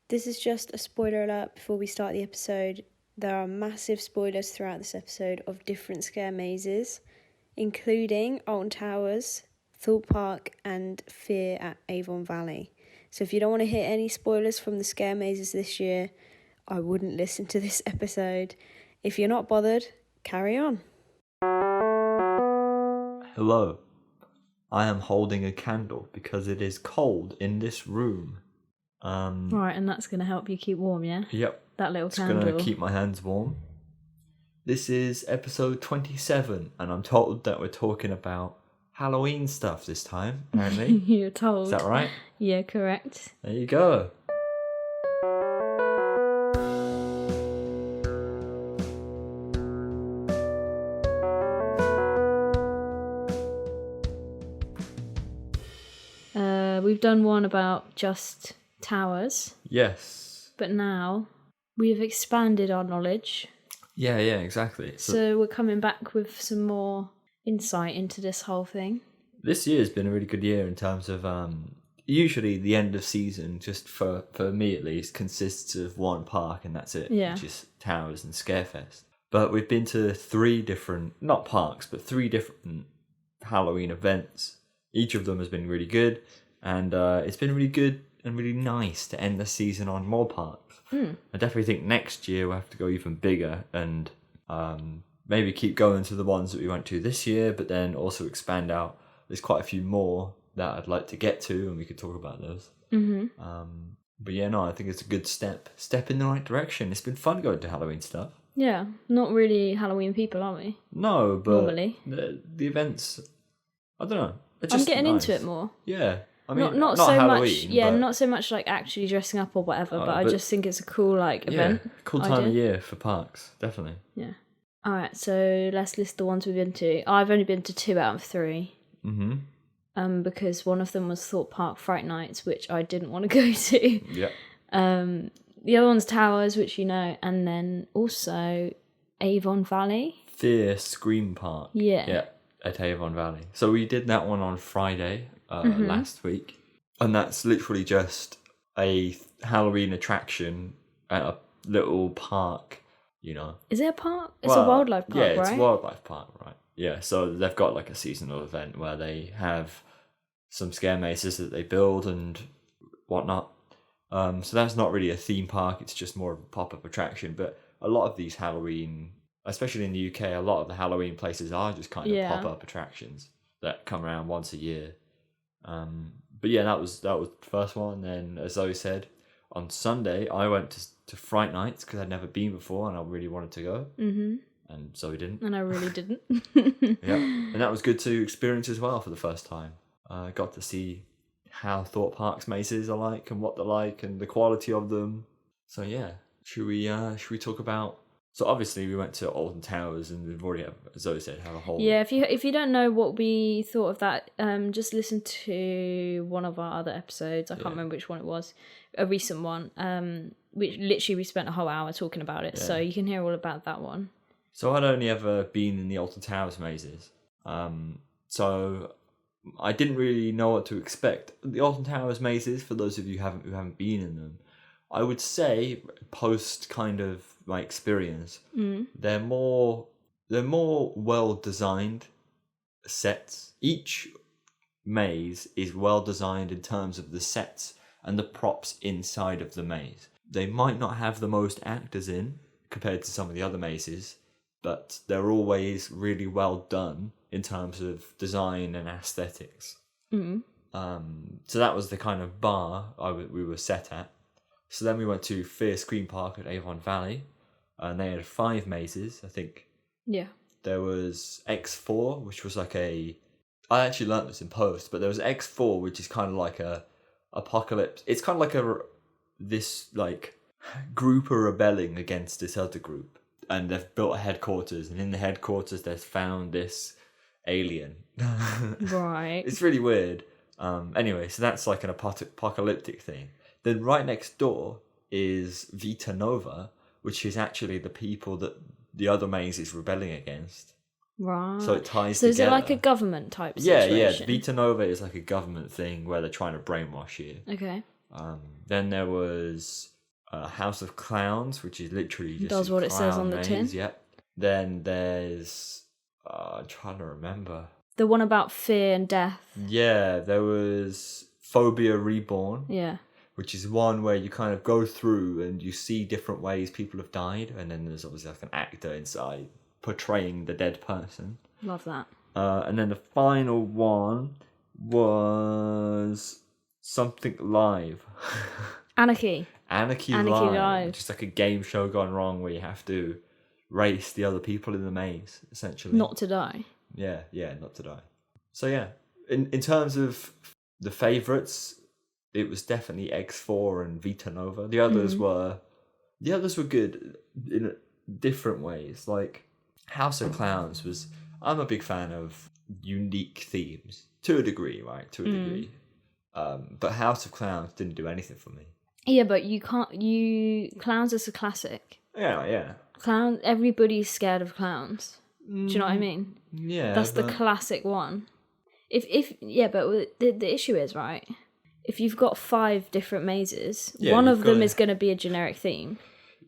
This is just a spoiler alert before we start the episode. There are massive spoilers throughout this episode of different scare mazes, including Alton Towers, Thorpe Park, and Fear at Avon Valley. So if you don't want to hear any spoilers from the scare mazes this year, I wouldn't listen to this episode. If you're not bothered, carry on. Hello. I am holding a candle because it is cold in this room. Right, and that's going to help you keep warm, yeah? Yep. That little It's candle. going to keep my hands warm. This is episode 27, and I'm told that we're talking about Halloween stuff this time, apparently. You're told. Is that right? Yeah, correct. There you go. We've done one about just towers, Yes. but now we've expanded our knowledge. Yeah, exactly. So we're coming back with some more insight into this whole thing. This year has been a really good year in terms of usually the end of season, just for me at least, consists of one park and that's it, Yeah. which is Towers and Scarefest. But we've been to three different Halloween events. Each of them has been really good, and it's been really good and really nice to end the season on more parks. I definitely think next year we'll have to go even bigger and maybe keep going to the ones that we went to this year, but then also expand out. There's quite a few more that I'd like to get to, and we could talk about those. But yeah, no, I think it's a good step in the right direction. It's been fun going to Halloween stuff. Yeah, not really Halloween people, are we? No, but Normally. the events, I don't know. I'm getting into it more. Yeah. I mean, not so Halloween, much. Yeah, but, not so much like actually dressing up or whatever. But I just think it's a cool event. Yeah, cool time of year for parks, definitely. Yeah. All right, so let's list the ones we've been to. I've only been to 2 out of 3. Because one of them was Thorpe Park Fright Nights, which I didn't want to go to. Yeah. The other one's Towers, which you know, and then also Avon Valley. Fear Scream Park. Yeah. At Avon Valley. So we did that one on Friday last week, and that's literally just a Halloween attraction at a little park, you know. Is it a park? It's a wildlife park, right? Yeah, it's a wildlife park, right. Yeah, so they've got like a seasonal event where they have some scare mazes that they build and whatnot. So that's not really a theme park, it's just more of a pop-up attraction. But a lot of these Halloween, especially in the UK, a lot of the Halloween places are just kind of pop-up attractions that come around once a year. But yeah, that was the first one. Then, as Zoe said, on Sunday I went to Fright Nights because I'd never been before and I really wanted to go. And Zoe didn't. And I really didn't. Yeah, and that was good to experience as well for the first time. I got to see how Thorpe Park's mazes are like and what they're like and the quality of them. So yeah, should we talk about? So obviously we went to Alton Towers and we've already, as Zoe said, have a whole... Yeah, if you don't know what we thought of that, just listen to one of our other episodes. I can't remember which one it was. A recent one. Which literally we spent a whole hour talking about it. Yeah. So you can hear all about that one. So I'd only ever been in the Alton Towers mazes. So I didn't really know what to expect. The Alton Towers mazes, for those of you who haven't been in them, I would say post kind of my experience, they're more well designed sets. Each maze is well designed in terms of the sets and the props inside of the maze. They might not have the most actors in compared to some of the other mazes, but they're always really well done in terms of design and aesthetics. So that was the kind of bar we were set at. So then we went to Fear Scream Park at Avon Valley, and they had 5 mazes, I think. Yeah. There was X4, which was like I actually learnt this in post, but there was X4, which is kind of like a apocalypse. It's kind of like this group are rebelling against this other group, and they've built a headquarters, and in the headquarters they've found this alien. Right. It's really weird. Anyway, so that's like an apocalyptic thing. Then right next door is Vita Nova, which is actually the people that the other maze is rebelling against. Right. So it ties together. So is it like a government type situation? Yeah. Vita Nova is like a government thing where they're trying to brainwash you. Okay. Then there was House of Clowns, which is literally just does a what it says clown on the maze, tin. Yep. Then there's I'm trying to remember. The one about fear and death. Yeah, there was Phobia Reborn. Yeah. Which is one where you kind of go through and you see different ways people have died, and then there's obviously like an actor inside portraying the dead person. Love that. And then the final one was Something Live. Anarchy Live. Just like a game show gone wrong where you have to race the other people in the maze, essentially. Not to die. Yeah, not to die. So yeah, in terms of the favourites, it was definitely X4 and Vita Nova. The others were good in different ways. Like House of Clowns was. I'm a big fan of unique themes to a degree, right? To a degree. But House of Clowns didn't do anything for me. Yeah, but you can't. Clowns is a classic. Yeah. Everybody's scared of clowns. Do you know what I mean? Yeah, that's the classic one. But the issue is, right, if you've got 5 different mazes, one of them is going to be a generic theme,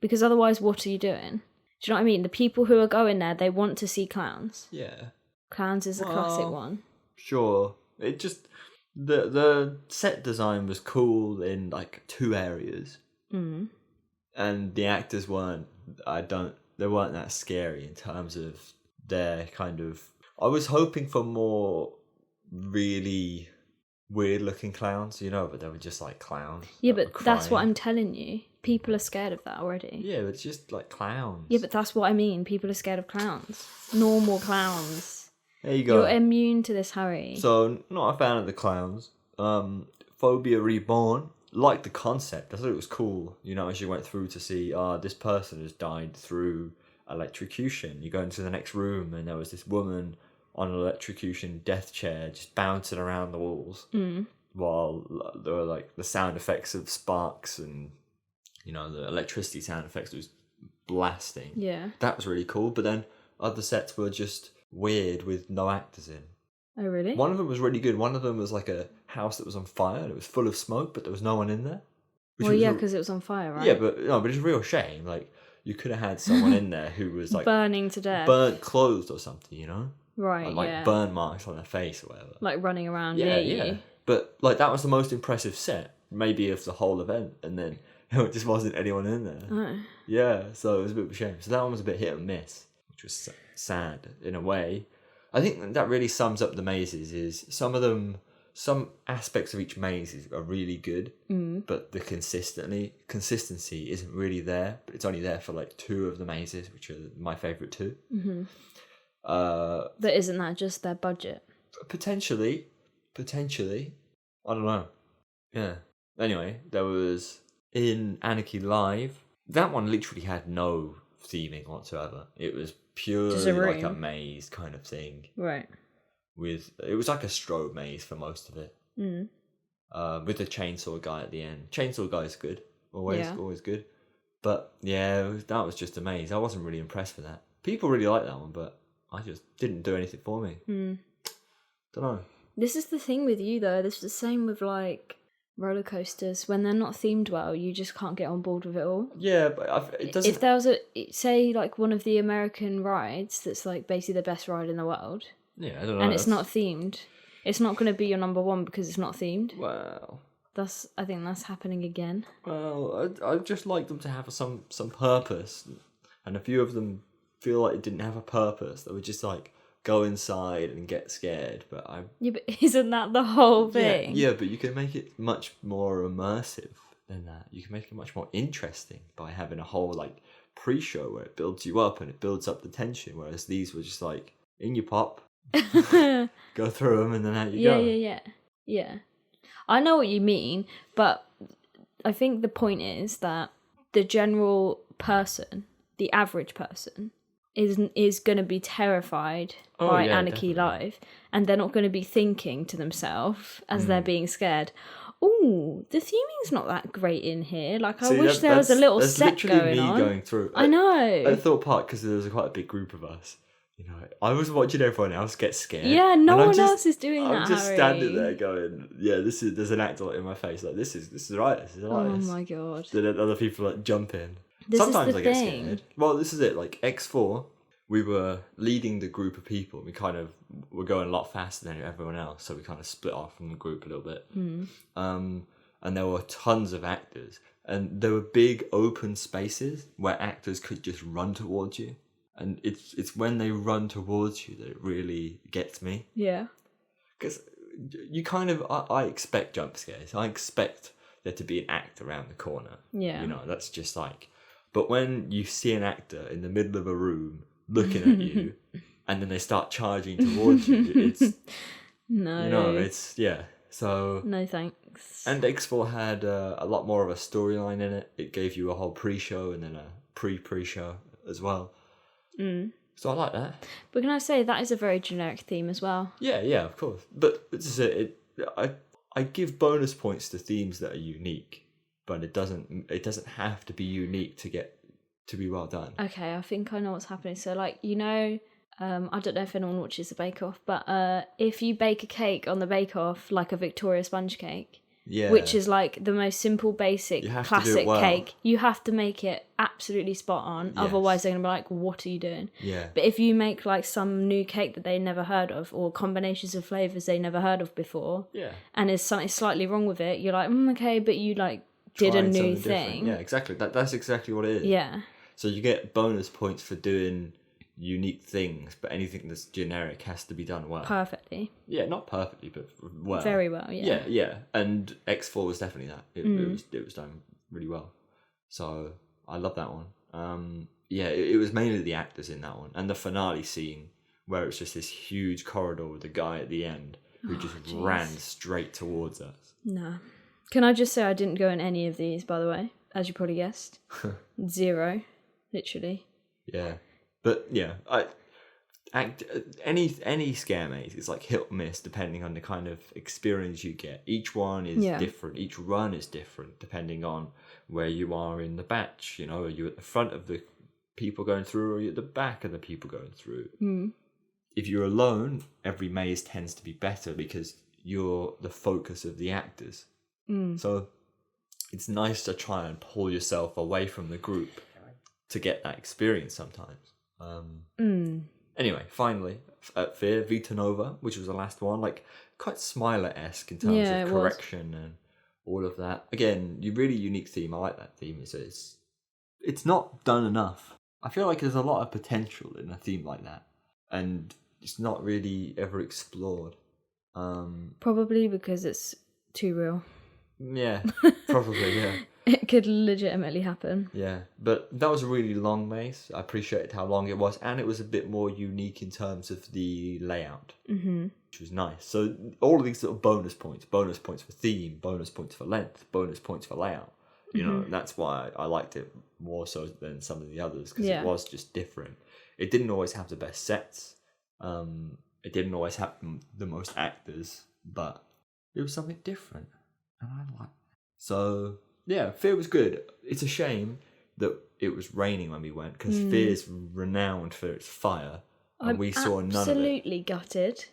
because otherwise what are you doing? Do you know what I mean? The people who are going there, they want to see clowns. Yeah. Clowns is a classic one. Sure. It just the set design was cool in like 2 areas. And the actors weren't that scary in terms of their kind of. I was hoping for more really weird looking clowns, but they were just like clowns. Yeah, but that's what I'm telling you. People are scared of that already. Yeah, but it's just like clowns. Yeah, but that's what I mean. People are scared of clowns. Normal clowns. There you go. You're immune to this, Harry. So, not a fan of the clowns. Phobia Reborn. Liked the concept. I thought it was cool. As you went through to see, this person has died through electrocution. You go into the next room and there was this woman on an electrocution death chair just bouncing around the walls while there were like the sound effects of sparks and the electricity sound effects was blasting. Yeah, that was really cool. But then other sets were just weird with no actors in. Oh really? One of them was really good. One of them was like a house that was on fire and it was full of smoke, but there was no one in there. Well, yeah, because it was on fire, right? Yeah, but it's a real shame. Like, you could have had someone in there who was like burning to death, burnt clothes or something, Right, or, like burn marks on their face or whatever. Like running around near you. But like that was the most impressive set, maybe of the whole event, and then it just wasn't anyone in there. Oh. Yeah, so it was a bit of a shame. So that one was a bit hit and miss, which was sad in a way. I think that really sums up the mazes. Is some aspects of each maze are really good, but the consistency isn't really there. But it's only there for like 2 of the mazes, which are my favourite 2. Mm-hmm. But isn't that just their budget? Potentially. I don't know. Yeah. Anyway, there was in Anarchy Live. That one literally had no theming whatsoever. It was purely like a maze kind of thing. Right. It was like a strobe maze for most of it. With the chainsaw guy at the end. Chainsaw guy's good. Always good. But yeah, that was just a maze. I wasn't really impressed with that. People really liked that one, but I just didn't do anything for me. Don't know. This is the thing with you though. This is the same with like roller coasters. When they're not themed well, you just can't get on board with it all. Yeah, but it doesn't. If there was say like one of the American rides that's like basically the best ride in the world. Yeah, I don't know. And it's not themed. It's not going to be your number 1 because it's not themed. Well, I think that's happening again. Well, I just like them to have some purpose, and a few of them feel like it didn't have a purpose. They were just like go inside and get scared. But yeah, but isn't that the whole thing? Yeah, but you can make it much more immersive than that. You can make it much more interesting by having a whole like pre-show where it builds you up and it builds up the tension. Whereas these were just like in your pop, go through them, and then out you go. Yeah. I know what you mean, but I think the point is that the general person, the average person, is going to be terrified by Anarchy Live, and they're not going to be thinking to themselves as they're being scared, oh, the theming's not that great in here. Like, I wish there was a little set going on. Going through. I know. At Thought Park, because there was quite a big group of us, You know, I was watching everyone else get scared. Yeah, no and one else is doing that, I'm just Harry. standing there going, yeah, there's an actor in my face. Like, this is right. This is right. Oh my god. Then other people like jump in. This is Sometimes the I get thing. scared. Well, this is it. Like X4, we were leading the group of people. We kind of were going a lot faster than everyone else, so we kind of split off from the group a little bit. And there were tons of actors, and there were big open spaces where actors could just run towards you. And it's when they run towards you that it really gets me. Yeah. Because you kind of, I expect jump scares. I expect there to be an actor around the corner. Yeah. You know, that's just like... But when you see an actor in the middle of a room looking at you, and then they start charging towards you, it's... No. You know, it's... Yeah. So... No thanks. And X4 had a lot more of a storyline in it. It gave you a whole pre-show and then a pre-show as well. So I like that. But can I say that is a very generic theme as well? Yeah, of course. But this is it. I give bonus points to themes that are unique, but it doesn't have to be unique to be well done. Okay, I think I know what's happening. So like, you know, I don't know if anyone watches the Bake Off, but if you bake a cake on the Bake Off, like a Victoria sponge cake, which is like the most simple, basic, classic cake, you have to make it absolutely spot on. Yes. Otherwise, they're gonna be like, "What are you doing?" Yeah. But if you make like some new cake that they never heard of, or combinations of flavors they never heard of before, and there's something slightly wrong with it, you're like, okay, but you like did a new thing. Yeah, exactly. That's exactly what it is. Yeah. So you get bonus points for doing unique things, but anything that's generic has to be done well. Perfectly. Yeah, not perfectly, but well. Very well, yeah. Yeah. And X4 was definitely that. It was done really well. So I love that one. It was mainly the actors in that one. And the finale scene where it's just this huge corridor with the guy at the end who just ran straight towards us. No. Can I just say I didn't go in any of these, by the way, as you probably guessed. 0, literally. Yeah. But yeah, any scare maze is like hit or miss depending on the kind of experience you get. Each one is different. Each run is different depending on where you are in the batch. You know, are you at the front of the people going through, or are you at the back of the people going through? If you're alone, every maze tends to be better because you're the focus of the actors. So it's nice to try and pull yourself away from the group to get that experience sometimes. Anyway, finally, at Fear, Vita Nova, which was the last one, like quite Smiler-esque in terms of correction and all of that. Again, really unique theme. I like that theme. It's not done enough. I feel like there's a lot of potential in a theme like that, and it's not really ever explored. Probably because it's too real. Yeah, probably, yeah. It could legitimately happen. Yeah, but that was a really long maze. I appreciated how long it was, and it was a bit more unique in terms of the layout, which was nice. So all of these little bonus points for theme, bonus points for length, bonus points for layout. You know, that's why I liked it more so than some of the others, because it was just different. It didn't always have the best sets. It didn't always have the most actors, but it was something different, and I liked it. So... yeah, Fear was good. It's a shame that it was raining when we went, because Fear's renowned for its fire, and we saw none of it. Absolutely gutted.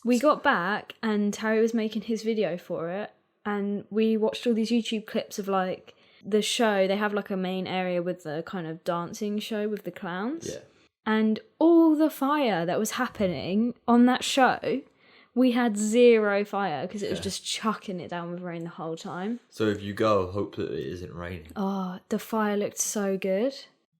We got back, and Harry was making his video for it, and we watched all these YouTube clips of like the show. They have like a main area with the kind of dancing show with the clowns. Yeah. And all the fire that was happening on that show, we had 0 fire because it was just chucking it down with rain the whole time. So if you go, hope that it isn't raining. Oh, the fire looked so good.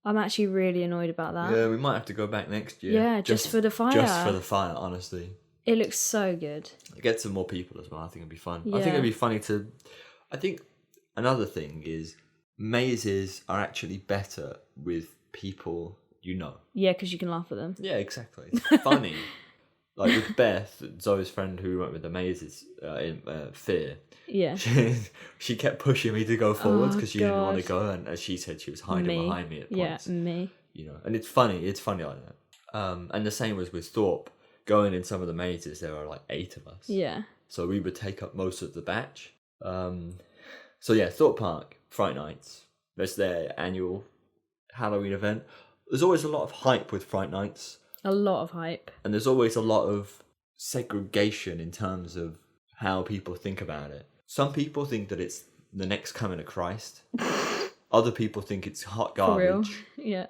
I'm actually really annoyed about that. Yeah, we might have to go back next year. Yeah, just for the fire. Just for the fire, honestly. It looks so good. Get some more people as well. I think it'd be fun. Yeah. I think it'd be funny to... I think another thing is mazes are actually better with people you know. Yeah, because you can laugh at them. Yeah, exactly. It's funny. Like with Beth, Zoe's friend who went with the mazes in Fear. Yeah. She kept pushing me to go forwards because she didn't want to go, and as she said, she was hiding behind me at points. Yeah, me. You know, and it's funny. It's funny like that. And the same was with Thorpe. Going in some of the mazes, there were like 8 of us. Yeah. So we would take up most of the batch. So yeah, Thorpe Park, Fright Nights. That's their annual Halloween event. There's always a lot of hype with Fright Nights. A lot of hype. And there's always a lot of segregation in terms of how people think about it. Some people think that it's the next coming of Christ. Other people think it's hot garbage. For real. Yeah.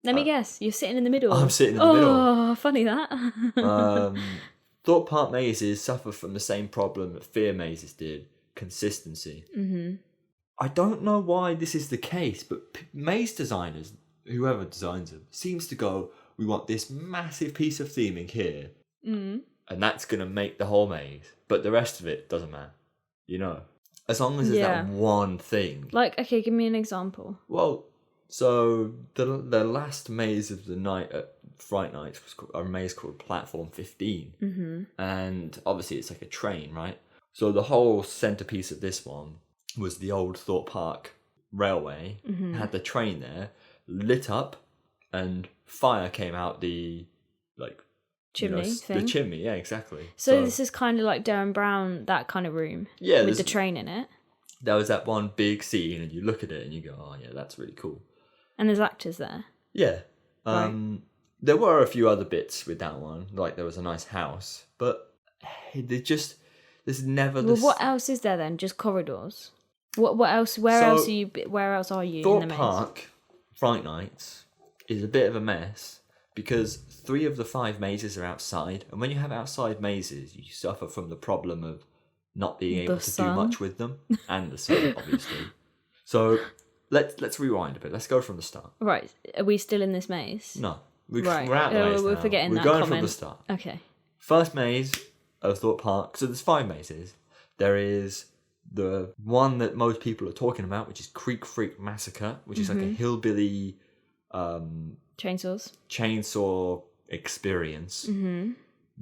Let me guess. You're sitting in the middle. I'm sitting in the middle. Oh, funny that. Thought Park mazes suffer from the same problem that Fear mazes did: consistency. Mm-hmm. I don't know why this is the case, but maze designers, whoever designs them, seems to go, we want this massive piece of theming here, and that's going to make the whole maze. But the rest of it doesn't matter, you know? As long as there's that one thing. Like, okay, give me an example. Well, so the last maze of the night at Fright Nights was a maze called Platform 15. Mm-hmm. And obviously it's like a train, right? So the whole centerpiece of this one was the old Thorpe Park railway. Mm-hmm. Had the train there, lit up, and fire came out the, like... Chimney thing? The chimney, yeah, exactly. So this is kind of like Darren Brown, that kind of room. Yeah. With the train in it. There was that one big scene, and you look at it and you go, oh yeah, that's really cool. And there's actors there. Yeah. Right. There were a few other bits with that one, like there was a nice house, but there's never this... Well, what else is there then? Just corridors? What else? Where else are you Thorpe in the maze? Park Fright Nights is a bit of a mess because 3 of the 5 mazes are outside, and when you have outside mazes, you suffer from the problem of not being able to do much with them, and the sun, obviously. So let's rewind a bit. Let's go from the start. Right. Are we still in this maze? No, we're Right. out the maze We're now. forgetting We're that going comment. from the start. Okay. First maze of Thorpe Park. So there's 5 mazes. There is the one that most people are talking about, which is Creek Freak Massacre, which is like a hillbilly chainsaw experience. Mm-hmm.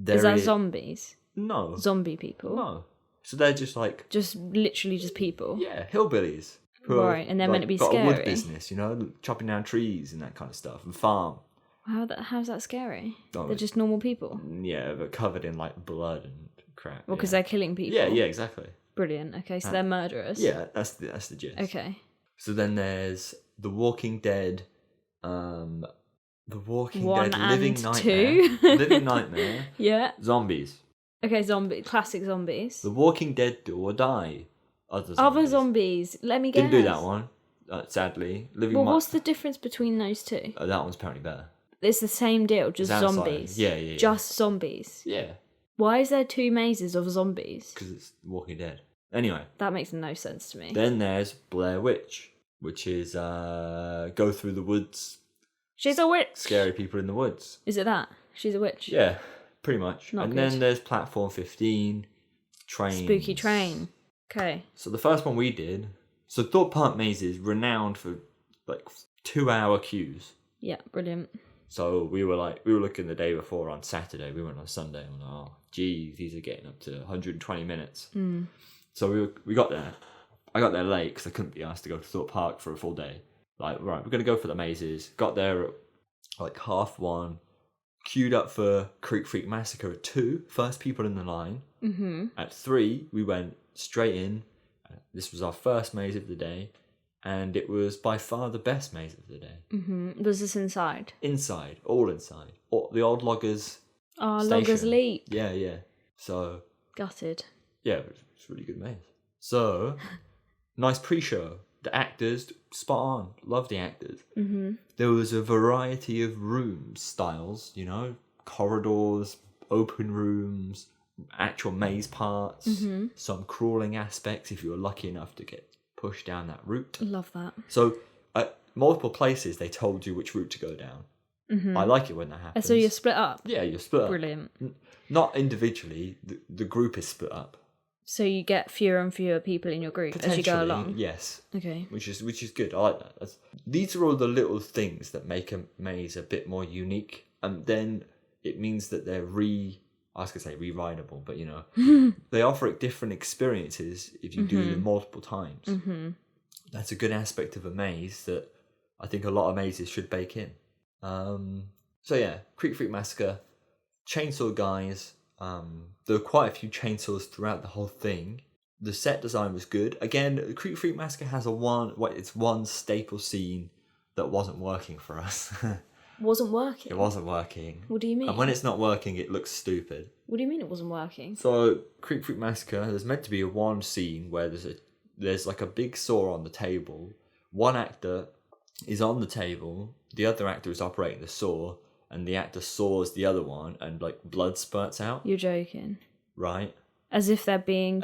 Is that zombies? No. Zombie people? No. So they're just like... Just literally just people? Yeah, hillbillies. Right, and they're meant to be got scary. a wood business, you know, chopping down trees and that kind of stuff, and farm. How's that scary? Oh, They're just normal people? Yeah, but covered in like blood and crap. Well, because they're killing people? Yeah, exactly. Brilliant. Okay, so they're murderers? Yeah, that's the gist. Okay. So then there's The Walking Dead, The Walking 1 Dead and Living 2. Nightmare. Living Nightmare. Yeah. Zombies. Okay, classic zombies. The Walking Dead Do or Die. Other zombies. Let me guess. Didn't do that one, sadly. What's the difference between those two? That one's apparently better. It's the same deal, just It's outside. zombies. Yeah. Just zombies. Yeah. Why is there 2 mazes of zombies? Because it's Walking Dead. Anyway. That makes no sense to me. Then there's Blair Witch, which is go through the woods. She's a witch. Scary people in the woods. Is it that? She's a witch? Yeah, pretty much. Not and good. then there's Platform 15, Trains. Spooky train. Okay. So the first one we did, so Thorpe Park Maze is renowned for like 2-hour queues. Yeah, brilliant. So we were looking the day before on Saturday. We went on Sunday and we're like, oh, geez, these are getting up to 120 minutes. Mm. So we got there. I got there late because I couldn't be asked to go to Thorpe Park for a full day. Like, right, we're going to go for the mazes. Got there at like 1:30. Queued up for Creek Freak Massacre at 2. First people in the line. Mm-hmm. At 3, we went straight in. This was our first maze of the day. And it was by far the best maze of the day. Mm-hmm. Was this inside? Inside. All inside. The old Loggers Oh, station. Loggers Leap. Yeah. So, Gutted. yeah, it's a really good maze. So, nice pre-show. The actors, spot on. Love the actors. Mm-hmm. There was a variety of room styles, you know, corridors, open rooms, actual maze parts, some crawling aspects if you were lucky enough to get pushed down that route. Love that. So, at multiple places, they told you which route to go down. Mm-hmm. I like it when that happens. So you're split up? Yeah, you're split up. Brilliant. Not individually, the group is split up. So you get fewer and fewer people in your group as you go along? Yes. Okay. Which is good. I like that. These are all the little things that make a maze a bit more unique, and then it means that they're I was going to say re-rideable, but you know, they offer different experiences if you do them multiple times. Mm-hmm. That's a good aspect of a maze that I think a lot of mazes should bake in. So yeah, Creek Freak Massacre, Chainsaw Guys. There were quite a few chainsaws throughout the whole thing. The set design was good. Again, Creek Freak Massacre has one staple scene that wasn't working for us. wasn't working. It wasn't working. What do you mean? And when it's not working, it looks stupid. What do you mean it wasn't working? So, Creek Freak Massacre, there's meant to be one scene where there's like a big saw on the table. One actor is on the table, the other actor is operating the saw, and the actor saws the other one, and like blood spurts out. You're joking. Right? As if they're being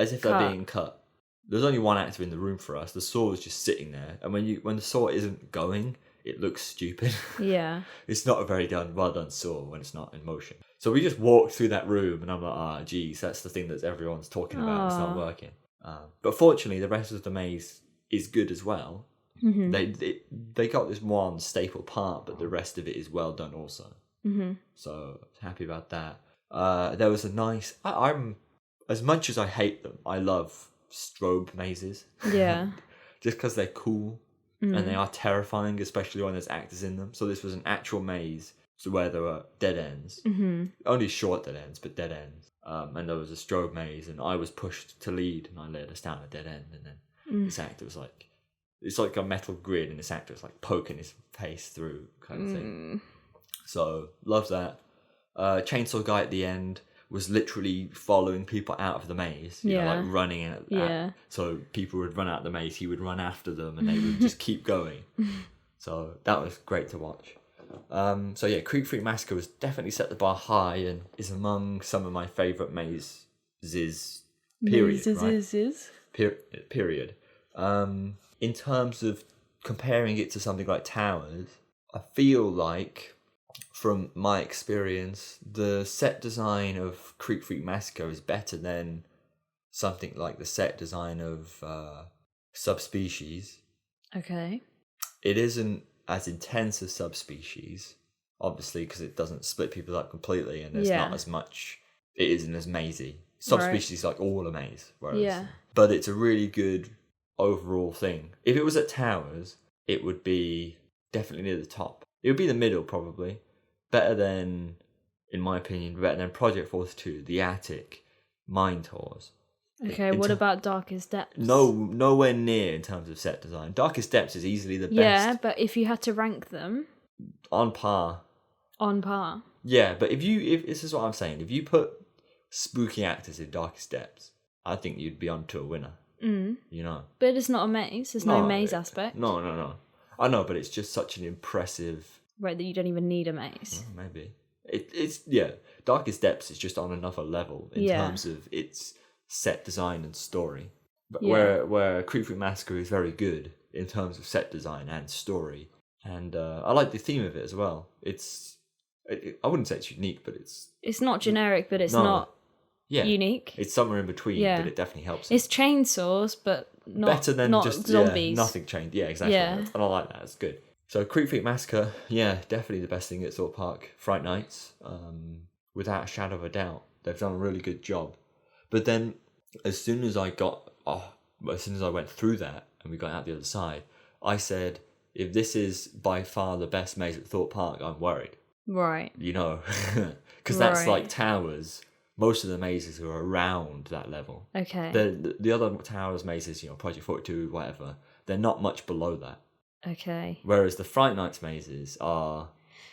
cut. There's only one actor in the room for us. The saw is just sitting there, and when the saw isn't going, it looks stupid. Yeah. It's not a very well done saw when it's not in motion. So we just walked through that room, and I'm like, geez, that's the thing that everyone's talking about. It's not working. But fortunately, the rest of the maze is good as well. Mm-hmm. They got this one staple part, but the rest of it is well done also. Mm-hmm. So happy about that. There was a nice. I'm as much as I hate them, I love strobe mazes. Yeah. Just because they're cool and they are terrifying, especially when there's actors in them. So this was an actual maze, so where there were dead ends, only short dead ends, but dead ends. And there was a strobe maze, and I was pushed to lead, and I led us down a dead end, and then this actor was like, it's like a metal grid, and this actor was like poking his face through, kind of thing. So love that. Chainsaw guy at the end was literally following people out of the maze, you know, like running at, so people would run out the maze, he would run after them, and they would just keep going. So that was great to watch. So yeah, Creek Freak Massacre was definitely set the bar high and is among some of my favourite mazes. Period. Right? Period. In terms of comparing it to something like Towers, I feel like, from my experience, the set design of Creek Freak Massacre is better than something like the set design of Subspecies. Okay. It isn't as intense as Subspecies, obviously, because it doesn't split people up completely, and there's not as much. It isn't as mazy. Subspecies is like all a maze, but it's a really good overall thing. If it was at Towers, it would be definitely near the top. It would be the middle, probably. Better than, in my opinion, better than Project 42, The Attic, Mine Tours. Okay, what about Darkest Depths? Nowhere near in terms of set design. Darkest Depths is easily the best. Yeah, but if you had to rank them... On par. On par. Yeah, but if this is what I'm saying, if you put spooky actors in Darkest Depths, I think you'd be onto a winner. You know? But it's not a maze. There's no maze aspect. No. I know, but it's just such an impressive... Right, that you don't even need a maze. Maybe. It's Darkest Depths is just on another level in terms of its set design and story. But where Creek Freak Massacre is very good in terms of set design and story. And I like the theme of it as well. I wouldn't say it's unique, but it's not generic, but it's not unique. It's somewhere in between, but it definitely helps. It's chainsaws, but not better than not just zombies. Nothing chained. Yeah, exactly. Yeah. And I like that. It's good. So Creek Freak Massacre, definitely the best thing at Thorpe Park. Fright Nights, without a shadow of a doubt. They've done a really good job. But then, as soon as I went through that and we got out the other side, I said, if this is by far the best maze at Thorpe Park, I'm worried. Right. You know, because that's like Towers. Most of the mazes are around that level. Okay. The other Towers mazes, Project 42, whatever, they're not much below that. Okay. Whereas the Fright Nights mazes are...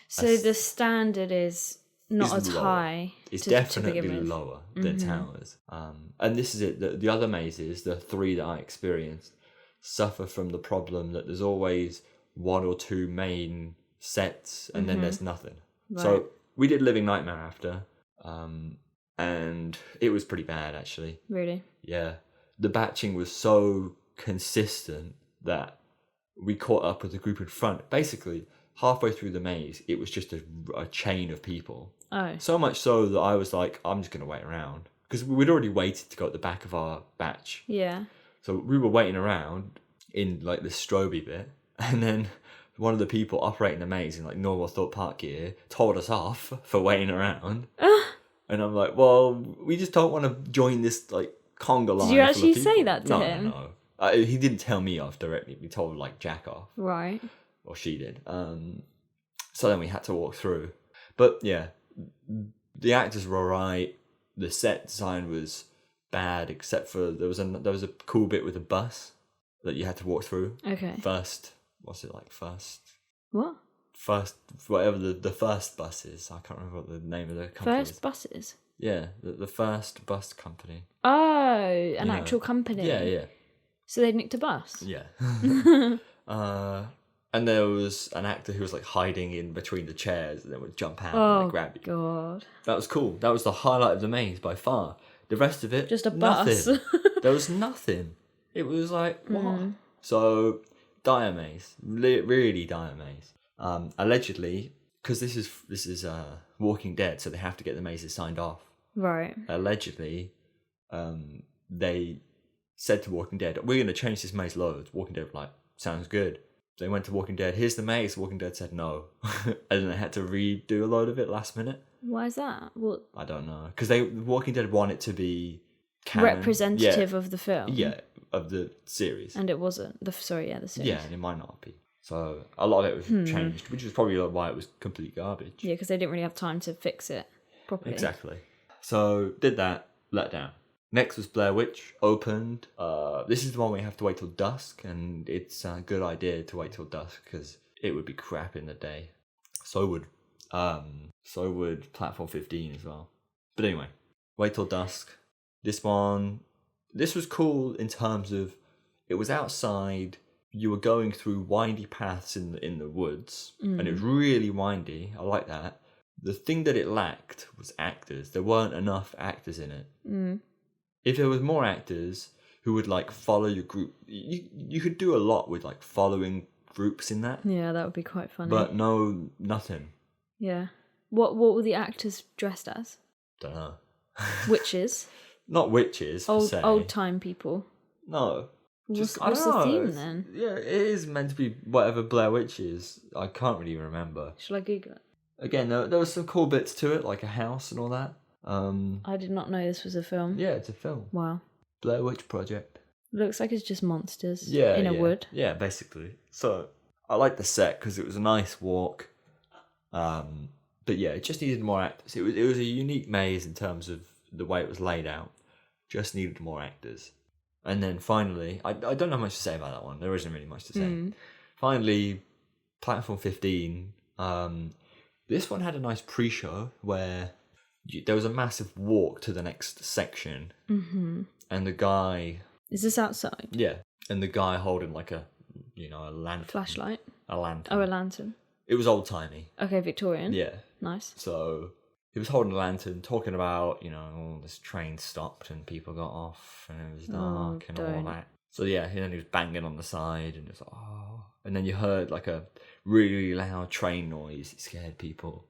So the standard is not as lower. high. It's definitely lower than Towers. And this is it. The other mazes, the three that I experienced, suffer from the problem that there's always one or two main sets and then there's nothing. Right. So we did Living Nightmare after, and it was pretty bad, actually. Really? Yeah. The batching was so consistent that we caught up with the group in front. Basically, halfway through the maze, it was just a chain of people. Oh. So much so that I was like, I'm just going to wait around. Because we'd already waited to go at the back of our batch. Yeah. So we were waiting around in like the stroby bit. And then one of the people operating the maze in like normal Thorpe Park gear told us off for waiting around. And I'm like, well, we just don't want to join this like conga line. Did you actually say that to him? No. He didn't tell me off directly. We told like Jack off. Right. Or she did. So then we had to walk through. But yeah, the actors were alright. The set design was bad, except for there was a cool bit with a bus that you had to walk through. Okay. First, what's it like? First. What? first, whatever the first bus is. I can't remember what the name of the company is. First buses. Yeah, the first bus company. Oh, an actual company. Yeah. So they nicked a bus. Yeah. And there was an actor who was like hiding in between the chairs and then would jump out and like, grab you. God. That was cool. That was the highlight of the maze by far. The rest of it, Just a nothing. bus. There was nothing. It was like, what? So, dire maze. Really dire maze. Allegedly, because this is Walking Dead, so they have to get the mazes signed off. Right. Allegedly, they said to Walking Dead, we're going to change this maze loads. Walking Dead were like, sounds good. They went to Walking Dead, here's the maze. Walking Dead said no. And then they had to redo a load of it last minute. Why is that? What? I don't know. Because Walking Dead want it to be canon. Representative of the film. Yeah, of the series. And it wasn't. The series. Yeah, and it might not be. So a lot of it was changed, which is probably why it was complete garbage. Yeah, because they didn't really have time to fix it properly. Exactly. So did that, let down. Next was Blair Witch, opened. This is the one where you have to wait till dusk, and it's a good idea to wait till dusk because it would be crap in the day. So would Platform 15 as well. But anyway, wait till dusk. This was cool in terms of it was outside. You were going through windy paths in the woods, and it was really windy. I like that. The thing that it lacked was actors. There weren't enough actors in it. If there was more actors who would like follow your group, you could do a lot with like following groups in that. Yeah, that would be quite funny. But no, nothing. Yeah. What were the actors dressed as? Don't know. Witches. Not witches. Old time people. No. What's the theme then? Yeah, it is meant to be whatever Blair Witch is. I can't really remember. Shall I Google it? Again, there was some cool bits to it, like a house and all that. I did not know this was a film. Yeah, it's a film. Wow. Blair Witch Project. Looks like it's just monsters in a wood. Yeah, basically. So I liked the set because it was a nice walk. But yeah, it just needed more actors. It was a unique maze in terms of the way it was laid out. Just needed more actors. And then finally, I don't know much to say about that one. There isn't really much to say. Finally, Platform 15. This one had a nice pre-show where there was a massive walk to the next section. And the guy... Is this outside? Yeah. And the guy holding like a lantern. Flashlight? A lantern. Oh, a lantern. It was old-timey. Okay, Victorian. Yeah. Nice. So he was holding a lantern, talking about, this train stopped and people got off and it was dark and all that. So yeah, and then he was banging on the side and it was like, oh. And then you heard like a really loud train noise. It scared people.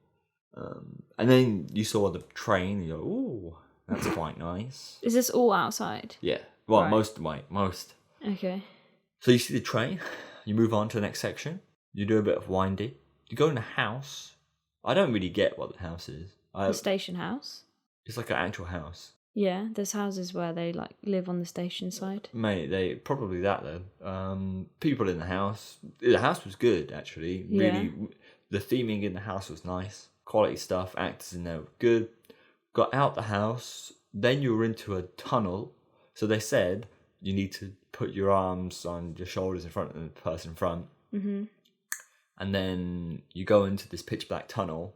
And then you saw the train and you go, ooh, that's quite nice. Is this all outside? Yeah. Well, Right. most. Okay. So you see the train, you move on to the next section, you do a bit of windy, you go in a house. I don't really get what the house is. The station house? It's like an actual house. Yeah, there's houses where they like live on the station side. Mate, they probably that then. People in the house. The house was good actually. Really, the theming in the house was nice. Quality stuff. Actors in there were good. Got out the house. Then you were into a tunnel. So they said you need to put your arms on your shoulders in front of the person in front. And then you go into this pitch black tunnel,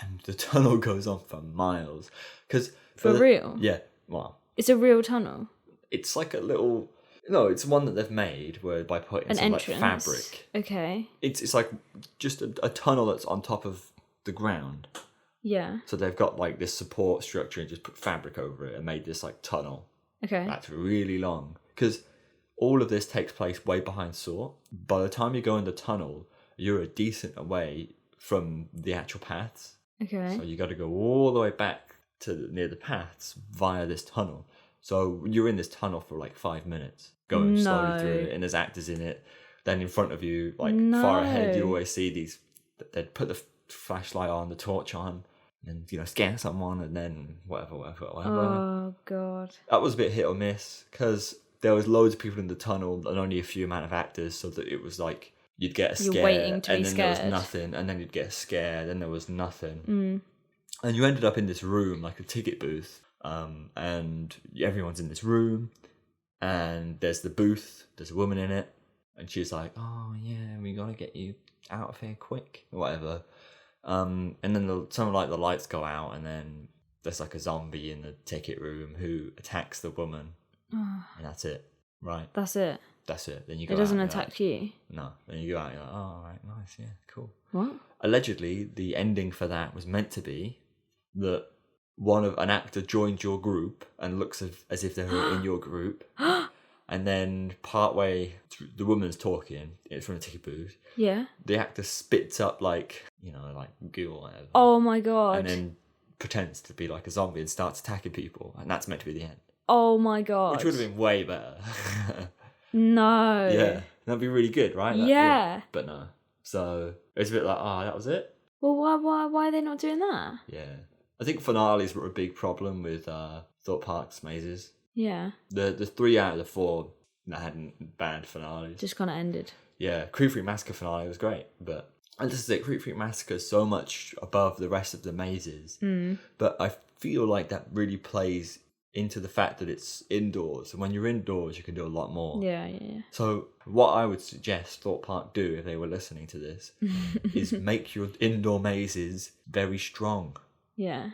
and the tunnel goes on for miles. For real? Yeah. Well, it's a real tunnel. It's like a little. No, it's one that they've made where by putting some like fabric. Okay. It's like just a tunnel that's on top of the ground. Yeah. So they've got like this support structure and just put fabric over it and made this like tunnel. Okay. That's really long because all of this takes place way behind Saw. By the time you go in the tunnel, you're a decent away from the actual paths. Okay. So you got to go all the way back to near the paths via this tunnel. So you're in this tunnel for like 5 minutes, going slowly through it, and there's actors in it. Then in front of you, like far ahead, you always see these. They'd put the flashlight on, the torch on, and scan someone, and then whatever. Oh god. That was a bit hit or miss because there was loads of people in the tunnel and only a few amount of actors, so that it was like you'd get a scare, you're waiting to and be then scared. there was nothing, and then you'd get a scare, then there was nothing. And you ended up in this room, like a ticket booth, and everyone's in this room, and there's the booth, there's a woman in it, And she's like, oh yeah, we gotta get you out of here quick or whatever. And then some like the lights go out, and then there's like a zombie in the ticket room who attacks the woman, and that's it. Right. That's it. That's it. Then you go. It doesn't out, attack you. No. Then you go out. You're like, oh, all right, nice, yeah, cool. What? Allegedly, the ending for that was meant to be that an actor joins your group and looks as if they were in your group, and then partway through, the woman's talking. It's from a ticket booth. Yeah. The actor spits up like goo or whatever. Oh my god. And then pretends to be like a zombie and starts attacking people, and that's meant to be the end. Oh my god. Which would have been way better. No. Yeah, that'd be really good, right? Yeah. But no. So it's a bit like, that was it. Well, why are they not doing that? Yeah, I think finales were a big problem with Thorpe Park's mazes. Yeah. The 3 out of the 4 that hadn't bad finales. Just kind of ended. Yeah, Creep Freak Massacre finale was great, but and this is it. Creep Freak Massacre is so much above the rest of the mazes, but I feel like that really plays into the fact that it's indoors, and when you're indoors you can do a lot more. Yeah. So what I would suggest Thorpe Park do, if they were listening to this, is make your indoor mazes very strong. Yeah.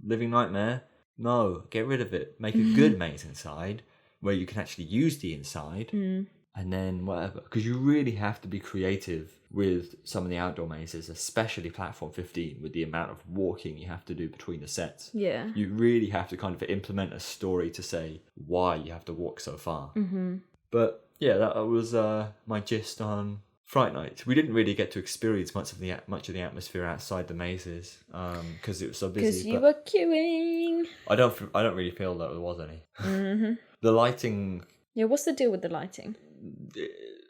Living Nightmare, no, get rid of it. Make a good maze inside where you can actually use the inside, and then whatever, because you really have to be creative with some of the outdoor mazes, especially Platform 15, with the amount of walking you have to do between the sets. Yeah. You really have to kind of implement a story to say why you have to walk so far. But yeah, that was my gist on Fright Night. We didn't really get to experience much of the atmosphere outside the mazes because it was so busy. Because you were queuing. I don't really feel that there was any. The lighting. Yeah, what's the deal with the lighting?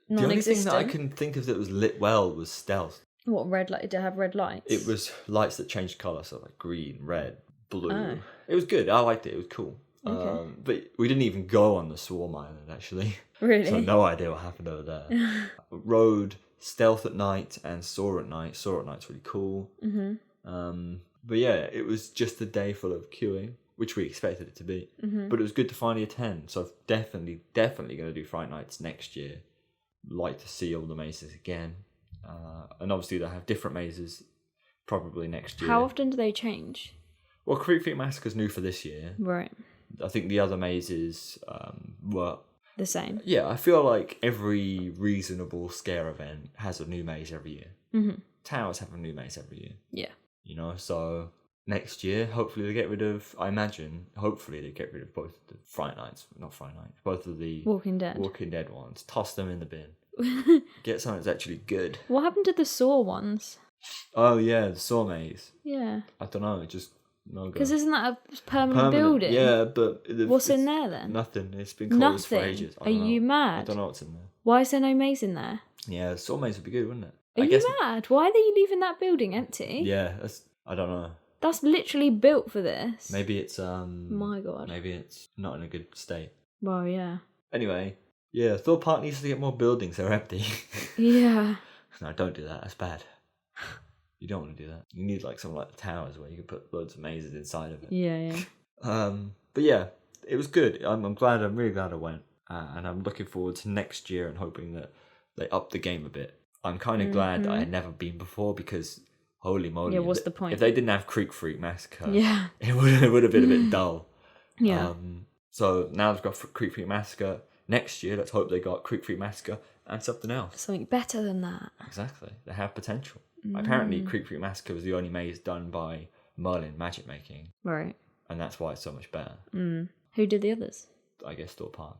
The only thing that I can think of that was lit well was Stealth. What, red light? Did it have red lights? It was lights that changed colour, so like green, red, blue. Oh. It was good. I liked it. It was cool. Okay. But we didn't even go on the Swarm Island, actually. Really? So no idea what happened over there. Rode Stealth at night and Saw at night. Saw at night's really cool. But yeah, it was just a day full of queuing, which we expected it to be. But it was good to finally attend. So definitely going to do Fright Nights next year. Like to see all the mazes again. And obviously they'll have different mazes probably next year. How often do they change? Well, Creep Freak Massacre's new for this year. Right. I think the other mazes were the same. Yeah, I feel like every reasonable scare event has a new maze every year. Towers have a new maze every year. Yeah. So next year, hopefully they get rid of, hopefully they get rid of both the both of the Walking Dead ones. Toss them in the bin. Get something that's actually good. What happened to the Saw ones? Oh yeah, the Saw maze. Yeah. I don't know, just no go. Because isn't that a permanent building? Yeah, but what's in there then? Nothing. It's been closed for ages. Are you mad? I don't know what's in there. Why is there no maze in there? Yeah, Saw maze would be good, wouldn't it? Are you mad? Why are they leaving that building empty? Yeah, I don't know. That's literally built for this. Maybe it's My God. Maybe it's not in a good state. Well, yeah. Anyway, yeah, Thorpe Park needs to get more buildings. They're empty. Yeah. No, don't do that. That's bad. You don't want to do that. You need like something like the towers where you can put loads of mazes inside of it. Yeah. But yeah, it was good. I'm really glad I went, and I'm looking forward to next year and hoping that they up the game a bit. I'm kind of glad that I had never been before because holy moly! Yeah, what's the point? If they didn't have Creek Freak Massacre, yeah, it would have been a bit dull. Yeah. So now they've got Creek Freak Massacre. Next year, let's hope they got Creek Freak Massacre and something else. Something better than that. Exactly. They have potential. Apparently, Creek Freak Massacre was the only maze done by Merlin Magic Making. Right. And that's why it's so much better. Who did the others? I guess Thorpe Park.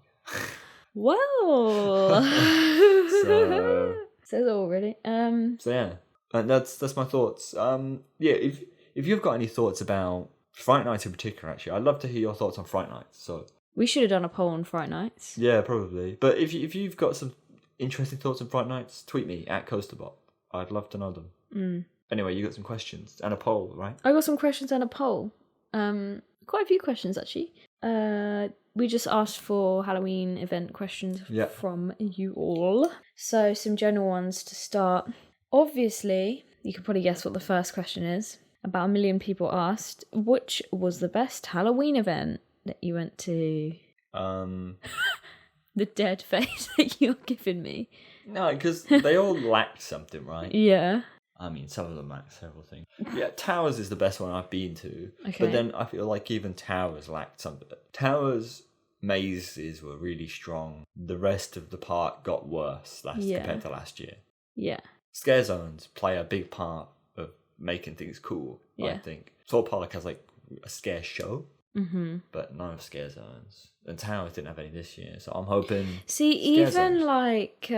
Well. So says it all really. So yeah, and that's my thoughts. Yeah, if you've got any thoughts about Fright Night in particular, actually, I'd love to hear your thoughts on Fright Night. So we should have done a poll on Fright Nights. Yeah, probably. But if you've got some interesting thoughts on Fright Nights, tweet me at Coasterbot. I'd love to know them. Anyway, you got some questions and a poll, right? I got some questions and a poll. Quite a few questions actually. We just asked for Halloween event questions from you all. So some general ones to start. Obviously, you can probably guess what the first question is. About 1 million people asked, which was the best Halloween event that you went to? The dead face that you're giving me. No, because they all lacked something, right? Yeah. I mean, some of them lacked several things. Yeah, Towers is the best one I've been to. Okay. But then I feel like even Towers lacked something. Towers mazes were really strong. The rest of the park got worse compared to last year. Yeah. Scare zones play a big part of making things cool, I think. Thor Park has like a scare show, but no scare zones. And Towers didn't have any this year, so I'm hoping. See, even zones. like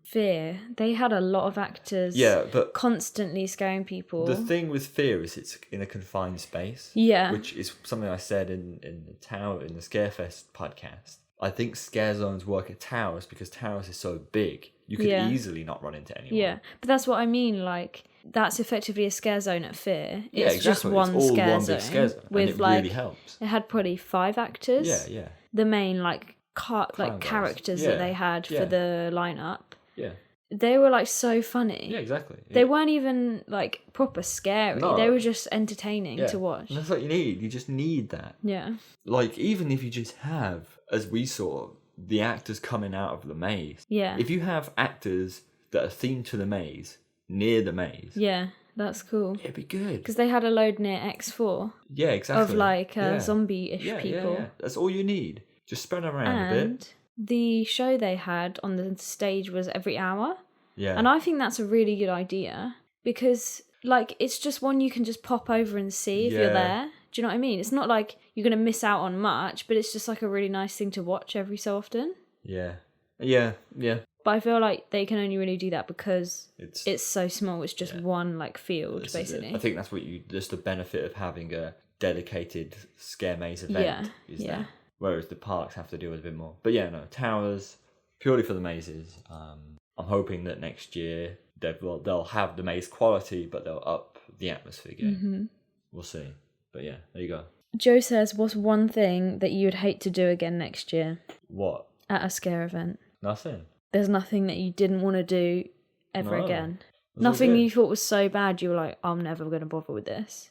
Fear, they had a lot of actors. Yeah, but constantly scaring people. the thing with Fear is it's in a confined space. Yeah. Which is something I said in the Scarefest podcast. I think scare zones work at Towers because Towers is so big. You could easily not run into anyone. Yeah, but that's what I mean. Like, that's effectively a scare zone at Fear. Yeah, It's just exactly. one, it's all scare, one zone big scare zone. with and it like really helps. it had probably 5 actors. Yeah, yeah. The main like Clown guys. characters Yeah, that they had yeah. for the lineup. Yeah. They were like so funny. Yeah, exactly. They weren't even like proper scary. No. They were just entertaining Yeah. to watch. And that's what you need. You just need that. Yeah. Like, even if you just have, as we saw, the actors coming out of the maze. Yeah. If you have actors that are themed to the maze, near the maze, Yeah, that's cool. it'd be good. Because they had a load near X4 Yeah, exactly. of like Yeah. zombie-ish Yeah, people. yeah. That's all you need. Just spread around a And bit. the show they had on the stage was every hour. Yeah. And I think that's a really good idea because, like, it's just one you can just pop over and see if you're Yeah. there. Do you know what I mean? It's not like you're going to miss out on much, but it's just like a really nice thing to watch every so often. Yeah. Yeah. Yeah. But I feel like they can only really do that because It's it's so small. It's just one, like, field, this is it. basically. I think that's just the benefit of having a dedicated scare maze event. Yeah. That. Whereas the parks have to deal with a bit more. But yeah, no, Towers, purely for the mazes. I'm hoping that next year they'll have the maze quality, but they'll up the atmosphere again. Mm-hmm. We'll see. But yeah, there you go. Joe says, what's one thing that you would hate to do again next year What? at a scare event? Nothing. There's nothing that you didn't want to do ever No. again. It's all Nothing good. you thought was so bad you were like, I'm never going to bother with this.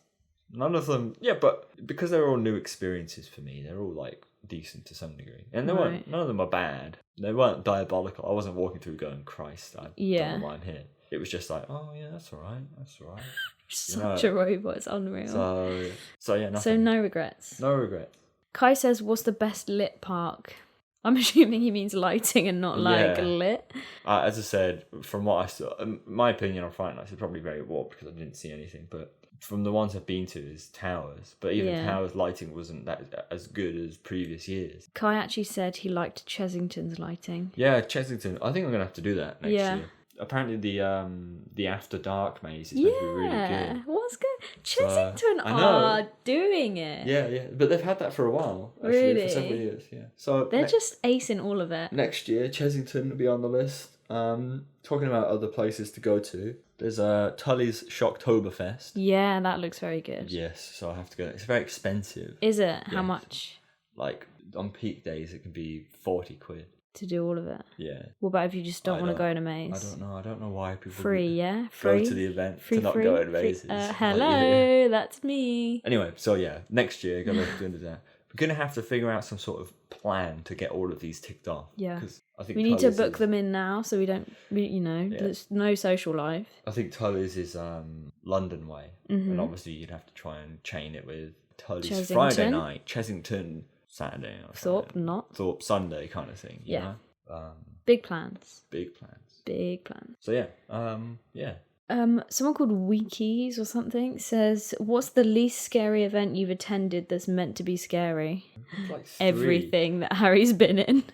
None of them. Yeah, but because they're all new experiences for me, they're all like decent to some degree, and they weren't. Right. None of them were bad. They weren't diabolical. I wasn't walking through going, "Christ, I don't know why I'm here." It was just like, "Oh yeah, that's all right. That's all right." Such a robot, it's unreal. So yeah, nothing. So no regrets. No regrets. Kai says, what's the best lit park? I'm assuming he means lighting and not like Yeah. lit. As I said, from what I saw, my opinion on Fright Nights is probably very warped because I didn't see anything. But from the ones I've been to, is Towers. But even Towers lighting wasn't that as good as previous years. Kai actually said he liked Chessington's lighting. Yeah, Chessington. I think I'm gonna have to do that next Yeah. year. Apparently, the After Dark maze is supposed to be really good. What's good? Chessington I know. are doing it. Yeah, yeah, but they've had that for a while. Actually, Really? for several years. Yeah. So They're just acing all of it. next year, Chessington will be on the list. Talking about other places to go to, there's Tully's Shocktoberfest. Yeah, that looks very good. Yes, so I have to go. It's very expensive. Is it? How Yes. much Like on peak days, it can be 40 quid. to do all of it? Yeah. What about if you just don't I want to don't- go in a maze? I don't know. I don't know why people Free, yeah? go Free? to the event Free, to not free, go in free. mazes. Like, Hello, that's me. Anyway, so yeah, next year, go back to that. We're gonna have to figure out some sort of plan to get all of these ticked off. Yeah. Because I think We need to Tully's book is- them in now so we don't, there's no social life. I think Tully's is London way, Mm-hmm. and obviously you'd have to try and chain it with Tully's Chessington. Friday night, Chessington Saturday, or Thorpe, something. not. Thorpe Sunday kind of thing. You Yeah. know? Big plans. Big plans. Big plans. So yeah, yeah. Someone called Wikis or something says, what's the least scary event you've attended that's meant to be scary? Like 3. Everything that Harry's been in.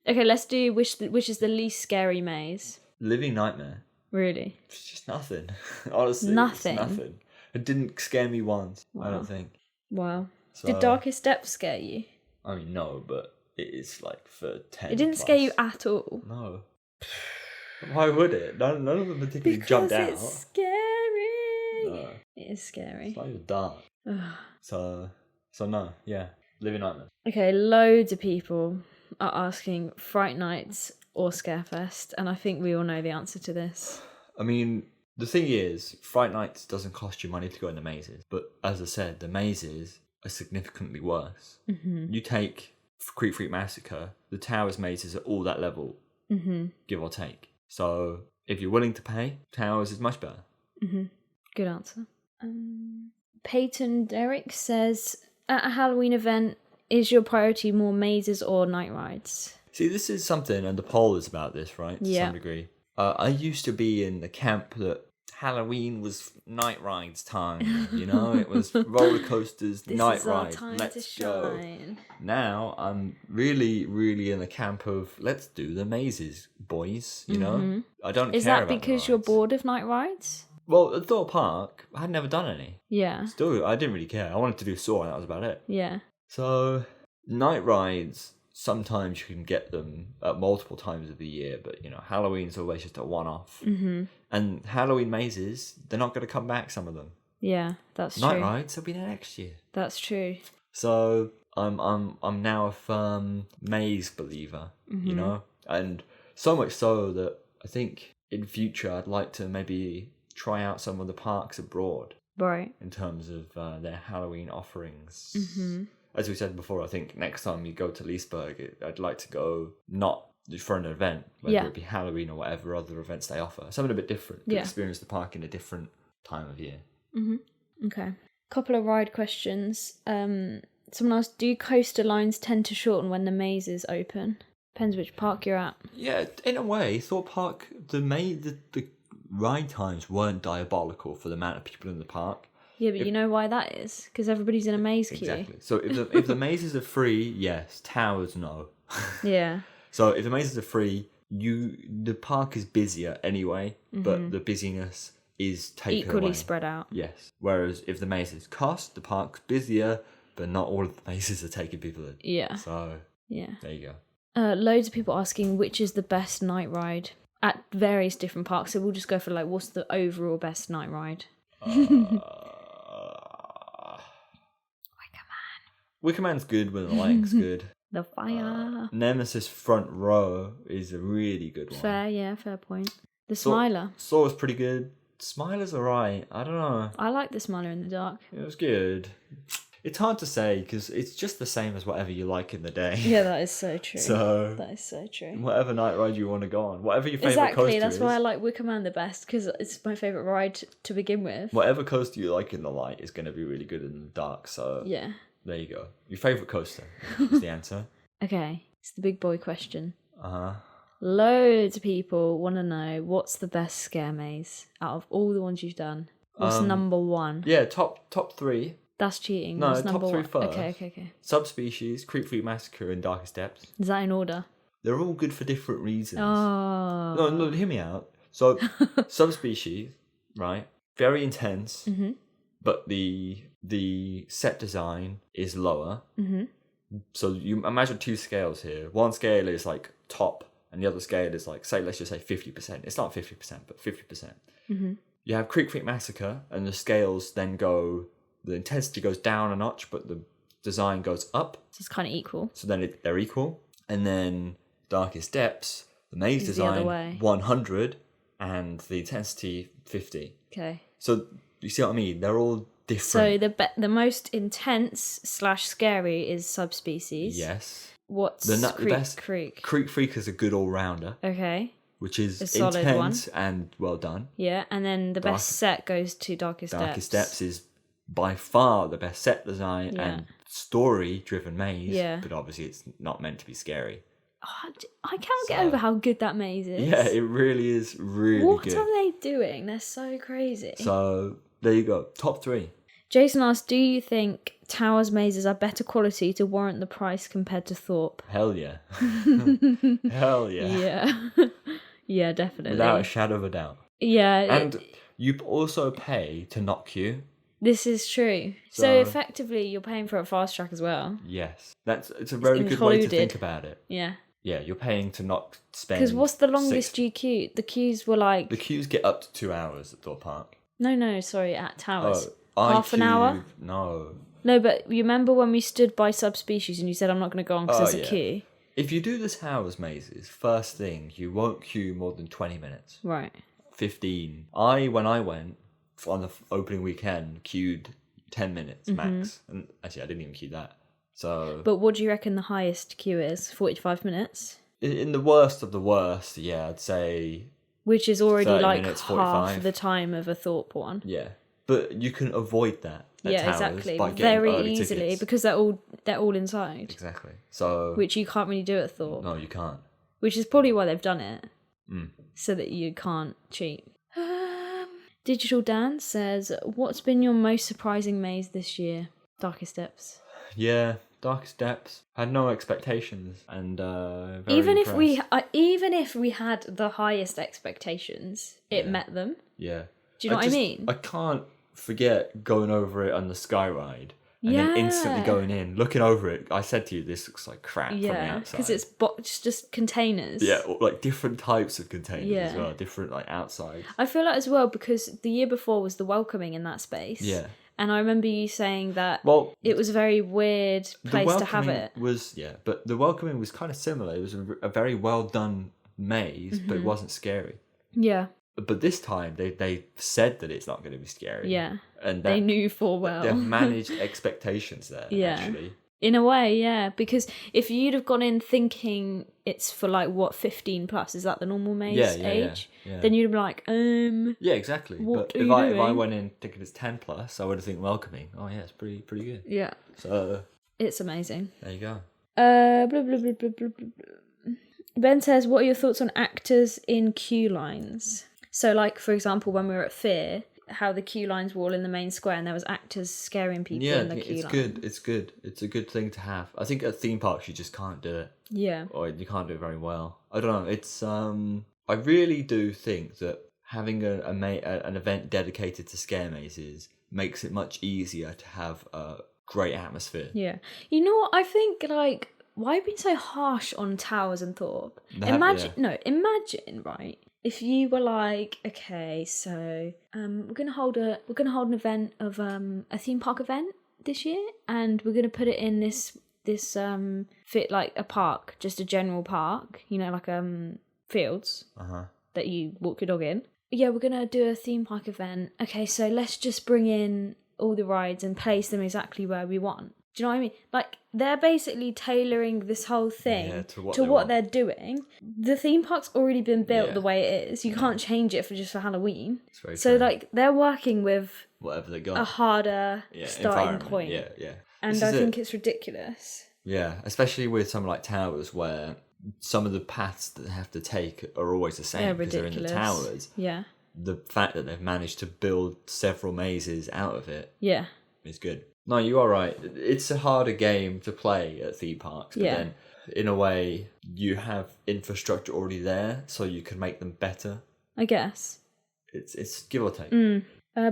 Okay, let's do which is the least scary maze. Living Nightmare. Really? It's just nothing. Honestly, Nothing? It's nothing. It didn't scare me once. I Wow. don't think. Wow. So, Did Darkest Depths scare you? I mean, no, but it is like for 10. It didn't plus. scare you at all. No. Why would it? None of them particularly Because jumped out. it's scary. No. It is scary. It's not even dark. Ugh. So no, yeah. Living Nightmare. Okay, loads of people are asking Fright Nights or Scarefest, and I think we all know the answer to this. I mean, the thing is, Fright Nights doesn't cost you money to go in the mazes. But as I said, the mazes are significantly worse. Mm-hmm. You take Creek Freak Massacre, the Towers mazes are all that level, give or take. So if you're willing to pay, Towers is much better. Good answer. Peyton Derrick says, at a Halloween event, is your priority more mazes or night rides? See, this is something, and the poll is about this, right? To Yeah. some degree. I used to be in the camp that Halloween was night rides time. You know, it was roller coasters, night is our rides. time Let's to go. shine. Now I'm really, really in the camp of let's do the mazes, boys. You know, I don't. Is care that about the because you're rides. bored of night rides? Well, at Thorpe Park, I had never done any. Yeah. Still, I didn't really care. I wanted to do Saw, and that was about it. Yeah. So, night rides, sometimes you can get them at multiple times of the year, but, you know, Halloween's always just a one-off. And Halloween mazes, they're not going to come back, some of them. Yeah, that's Night true. rides, they'll be there next year. That's true. So, I'm now a firm maze believer, you know? And so much so that I think in future I'd like to maybe try out some of the parks abroad. Right. In terms of their Halloween offerings. As we said before, I think next time you go to Leesburg, I'd like to go not for an event, whether it be Halloween or whatever other events they offer. Something a bit different. To experience the park in a different time of year. Okay. Couple of ride questions. Someone asked, do coaster lines tend to shorten when the mazes open? Depends which park you're at. Yeah, in a way, Thorpe Park, the ride times weren't diabolical for the amount of people in the park. Yeah, but you know why that is? Because everybody's in a maze queue. Exactly. So if the mazes are free, yes. Towers, no. Yeah. So if the mazes are free, the park is busier anyway, but the busyness is taken Equally away. spread out. Yes. Whereas if the mazes cost, the park's busier, but not all of the mazes are taking people in. Yeah. So Yeah. there you go. Loads of people asking which is the best night ride at various different parks. So we'll just go for like, what's the overall best night ride? Wicker Man's good when the lighting's good. The fire. Nemesis Front Row is a really good one. Fair point. The Smiler. Saw was pretty good. Smiler's alright. I don't know. I like the Smiler in the dark. It was good. It's hard to say because it's just the same as whatever you like in the day. Yeah, that is so true. So that is so true. whatever night ride you want to go on, whatever your favorite Exactly, coaster that's is, why I like Wicker Man the best, because it's my favorite ride to begin with. whatever coaster you like in the light is going to be really good in the dark. So Yeah. there you go. Your favorite coaster is the answer. Okay, it's the big boy question. Uh-huh. Loads of people want to know what's the best scare maze out of all the ones you've done. What's number one? Yeah, top three. That's cheating. No, What's top number three one? first. Okay. Subspecies, Creek Freak Massacre, and Darkest Depths. Is that in order? They're all good for different reasons. Oh. No, hear me out. So, Subspecies, right? Very intense, but the set design is lower. So you imagine two scales here. One scale is like top, and the other scale is like, let's just say 50%. It's not 50%, but 50%. You have Creek Freak Massacre, and the scales then the intensity goes down a notch, but the design goes up. So it's kind of equal. So then they're equal. And then Darkest Depths, the maze Is the other design, way. 100, and the intensity, 50. Okay. So you see what I mean? They're all different. So the most intense / scary is Subspecies. Yes. What's The Creek best- Creek? Creek Freak is a good all-rounder, Okay. which is A solid intense and well done. Yeah, and then the best set goes to Darkest Darkest Depths. Depths is by far the best set design Yeah. and story-driven maze, Yeah. but obviously it's not meant to be scary. Oh, I can't get over how good that maze is. Yeah, it really is really What good. are they doing? They're so crazy. So there you go, top three. Jason asked, do you think Towers mazes are better quality to warrant the price compared to Thorpe? Hell yeah. Hell yeah. Yeah. Yeah, definitely. Without a shadow of a doubt. Yeah. And you also pay to not queue. This is true. So effectively, you're paying for a fast track as well. Yes. It's a very good way to included. think about it. Yeah. Yeah, you're paying to not spend... Because what's the longest you queued? The queues were like... The queues get up to 2 hours at Thorpe Park. No, sorry, at Towers. I Half an hour? No. No, but you remember when we stood by Subspecies and you said, I'm not going to go on because there's a queue? If you do the Towers mazes, first thing, you won't queue more than 20 minutes. Right. 15. When I went on the opening weekend, queued 10 minutes max. And actually, I didn't even queue that. So, But what do you reckon the highest queue is? 45 minutes? in the worst of the worst, yeah, I'd say Which is already 30 like minutes, half 45. the time of a Thorpe one. yeah. But you can avoid that at Yeah, Towers exactly. by getting Very early easily tickets. because they're all inside, Exactly. So which you can't really do at Thorpe. no, you can't. Which is probably why they've done it, Mm. so that you can't cheat. Digital Dan says, "What's been your most surprising maze this year?" Darkest Depths. Yeah, Darkest Depths. Had no expectations, and very Even impressed. if we had the highest expectations, it met them. Yeah. Do you know what I mean? I can't forget going over it on the sky ride and then instantly Yeah. going in, looking over it. I said to you, this looks like crap from the Yeah, outside. because it's just containers. Yeah, or like different types of containers as Yeah. well, different like outside. I feel like as well because the year before was the welcoming in that space. Yeah. And I remember you saying that Well, it was a very weird place to have it. But the welcoming was kind of similar. It was a very well done maze, but Mm-hmm. it wasn't scary. Yeah. But this time they said that it's not going to be scary. Yeah. And They that, knew full well. they've managed expectations there. Yeah. Actually. In a way, yeah. Because if you'd have gone in thinking it's for like what 15 plus, is that the normal maze age? Yeah. Then you'd be like, Yeah, exactly. What But are if you I doing? went in thinking it's 10 plus, I would have think welcoming. Oh yeah, it's pretty good. yeah, So it's amazing. there you go. Blah, blah, blah, blah, blah, blah. Ben says, what are your thoughts on actors in queue lines? So, like, for example, when we were at Fear, how the queue lines were all in the main square and there was actors scaring people Yeah, in the queue it's line. good. It's good. It's a good thing to have. I think at theme parks you just can't do it, Yeah. or you can't do it very well. I don't know. It's I really do think that having an event dedicated to scare mazes makes it much easier to have a great atmosphere. Yeah. You know what? I think, like, why are you being so harsh on Towers and Thorpe? Imagine, right? If you were like, okay, so we're gonna hold an event of a theme park event this year, and we're gonna put it in this fit like a park, just a general park, you know, like fields that you walk your dog in. Yeah, we're gonna do a theme park event. Okay, so let's just bring in all the rides and place them exactly where we want. Do you know what I mean? Like, they're basically tailoring this whole thing to what to they what want. they're doing. The theme park's already been built Yeah. the way it is. You can't change it for Halloween. It's very So, true. like, they're working with Whatever they got. a harder starting environment. point. Yeah. And This I is think it. it's ridiculous. Yeah, especially with something like Towers, where some of the paths that they have to take are always the same They're because they're in the ridiculous. towers. Yeah. The fact that they've managed to build several mazes out of it Yeah. is good. No, you are right. It's a harder game to play at theme parks, but Yeah. then in a way you have infrastructure already there, so you can make them better. I guess. It's give or take.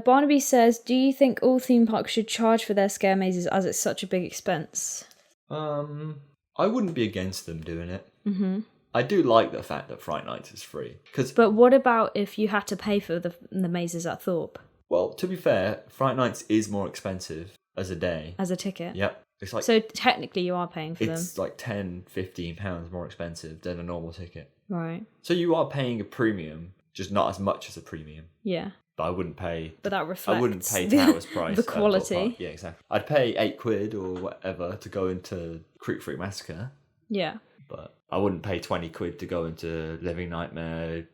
Barnaby says, do you think all theme parks should charge for their scare mazes as it's such a big expense? I wouldn't be against them doing it. Mm-hmm. I do like the fact that Fright Nights is free because. But what about if you had to pay for the mazes at Thorpe Well, to be fair, Fright Nights is more expensive as a day. as a ticket? Yep. It's like So technically you are paying for them. it's like £10-15 more expensive than a normal ticket. Right. So you are paying a premium, just not as much as a premium. Yeah. But I wouldn't pay But that reflects I wouldn't pay Towers price. the at Thorpe quality. Park. Yeah, exactly. I'd pay £8 or whatever to go into Creek Freak Massacre, Yeah. but I wouldn't pay £20 to go into Living Nightmare,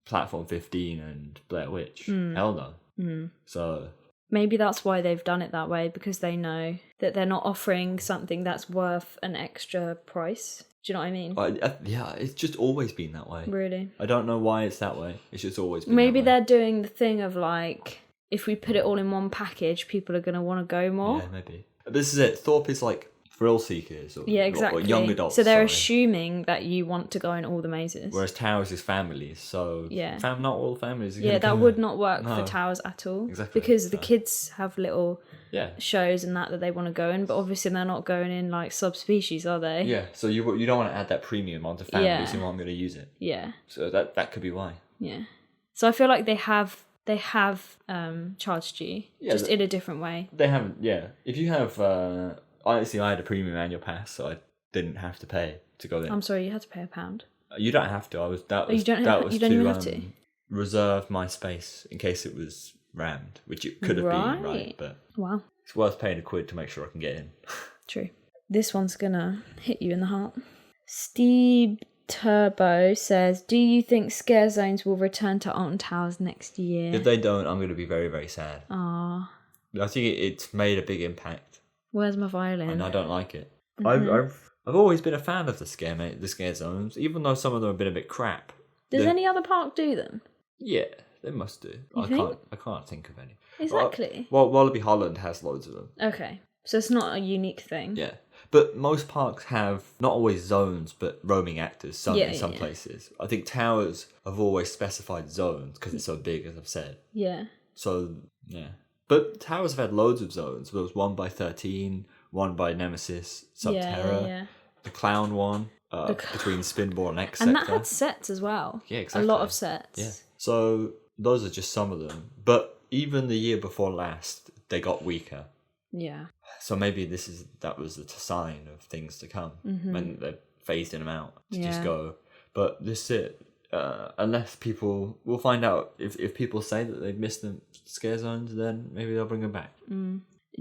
Platform 15 and Blair Witch. Hell no. So Maybe that's why they've done it that way, because they know that they're not offering something that's worth an extra price. Do you know what I mean? yeah, it's just always been that way. Really? I don't know why it's that way. It's just always been Maybe that way. they're doing the thing of like, if we put it all in one package, people are going to want to go more. Yeah, maybe. But this is it. Thorpe is like thrill seekers or, Yeah, or exactly. young adults. So they're sorry. assuming that you want to go in all the mazes. Whereas Towers is families, so Yeah. not all families are Yeah, gonna that go. would not work No. for Towers at all. Exactly. Because the So- kids have little Yeah. shows and that they want to go in, but obviously they're not going in like subspecies, are they? Yeah, so you don't want to add that premium onto families Yeah. who aren't going to use it. Yeah. So that could be why. Yeah. So I feel like they have charged you, Yeah, just in a different way. They haven't. Yeah, if you have, honestly, I had a premium annual pass, so I didn't have to pay to go in. I'm sorry, you had to pay £1. You don't have to. you don't even have to? Reserve my space in case it was rammed, which it could have been, right? Right. But Wow. it's worth paying £1 to make sure I can get in. True. This one's gonna hit you in the heart. Steve Turbo says, do you think scare zones will return to Alton Towers next year? If they don't, I'm going to be very, very sad. Ah, I think it's made a big impact, where's my violin? and I don't like it. Mhm. I've always been a fan of the scare zones, even though some of them have been a bit crap. Does any other park do them? Yeah, they must do. You think? I can't think of any. Exactly. Well, Wallaby Holland has loads of them. Okay, so it's not a unique thing. Yeah, but most parks have not always zones, but roaming actors. In some places, I think Towers have always specified zones because it's so big, as I've said. Yeah. So yeah, but Towers have had loads of zones. There was one by 13, one by Nemesis, Subterra, Yeah. the Clown one between Spinball and X And Sector. that had sets as well. Yeah, exactly. A lot of sets. Yeah. So those are just some of them. But even the year before last, they got weaker. Yeah. So maybe that was a sign of things to come when they're phasing them out to just go. But this is it. Unless we'll find out if people say that they've missed the scare zones, then maybe they'll bring them back.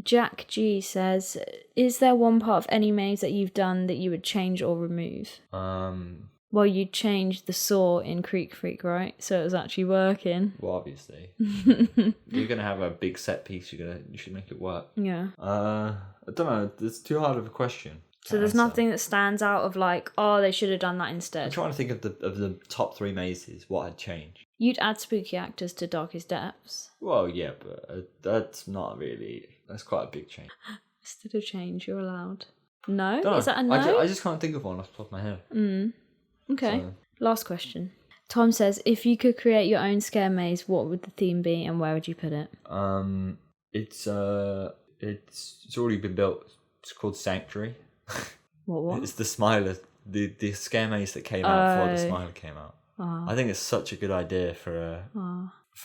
Jack G says, is there one part of any maze that you've done that you would change or remove? Well, you changed the saw in Creek Freak, right? So it was actually working. Well, obviously. You're going to have a big set piece, you should make it work. Yeah. I don't know, it's too hard of a question. So there's nothing that stands out of like, oh, they should have done that instead. I'm trying to think of the top 3 mazes, what had changed. You'd add spooky actors to Darkest Depths. Well, yeah, but that's not really... That's quite a big change. Instead of change, you're allowed. No? Don't Is know. that a no? I just can't think of one off the top of my head. Okay. So- Last question. Tom says, if you could create your own scare maze, what would the theme be and where would you put it? It's already been built. It's called Sanctuary. What? It's the Smiler, the scare maze that came out before the Smiler came out. Oh. I think it's such a good idea for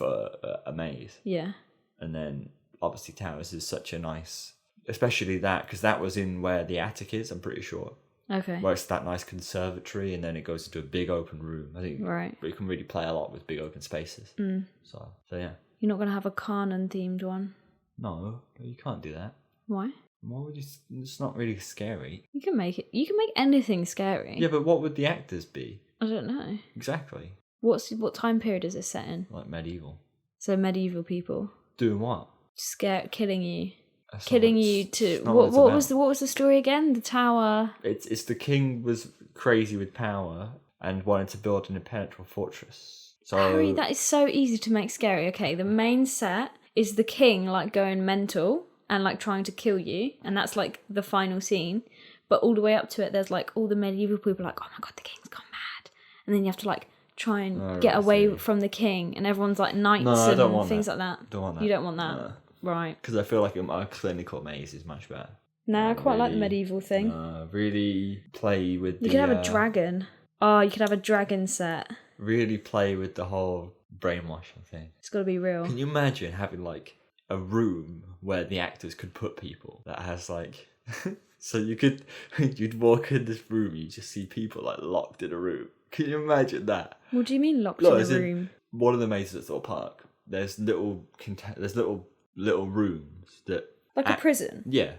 a maze. Yeah. And then obviously Towers is such a nice, especially that because that was in where the attic is. I'm pretty sure. Okay. Where it's that nice conservatory, and then it goes into a big open room. I think you can really play a lot with big open spaces. So yeah. You're not going to have a Kanan themed one? No, you can't do that. Why? Why would you? It's not really scary. You can make it. You can make anything scary. Yeah, but what would the actors be? I don't know. Exactly. What time period is this set in? Like medieval. So medieval people Doing what? killing you. That's Killing not- you it's to not what? it's What about. was the story again? The tower. It's the king was crazy with power and wanted to build an impenetrable fortress. So Harry, that is so easy to make scary. Okay, the main set is the king like going mental and like trying to kill you, and that's like the final scene. But all the way up to it, there's like all the medieval people like, oh my god, the king's gone mad, and then you have to like try and get away from the king, and everyone's like knights and things like that. Don't want that. You don't want that, No. right? Because I feel like a clinical maze is much better. No, I quite like the medieval thing. Really play with You could have a dragon. Oh, you could have a dragon set. Really play with the whole brainwashing thing. It's got to be real. Can you imagine having like a room where the actors could put people that has like so you'd walk in this room, you just see people like locked in a room. Can you imagine that? What do you mean locked in a room? One of the mazes at Thorpe Park, there's little rooms that Like a prison? Yeah,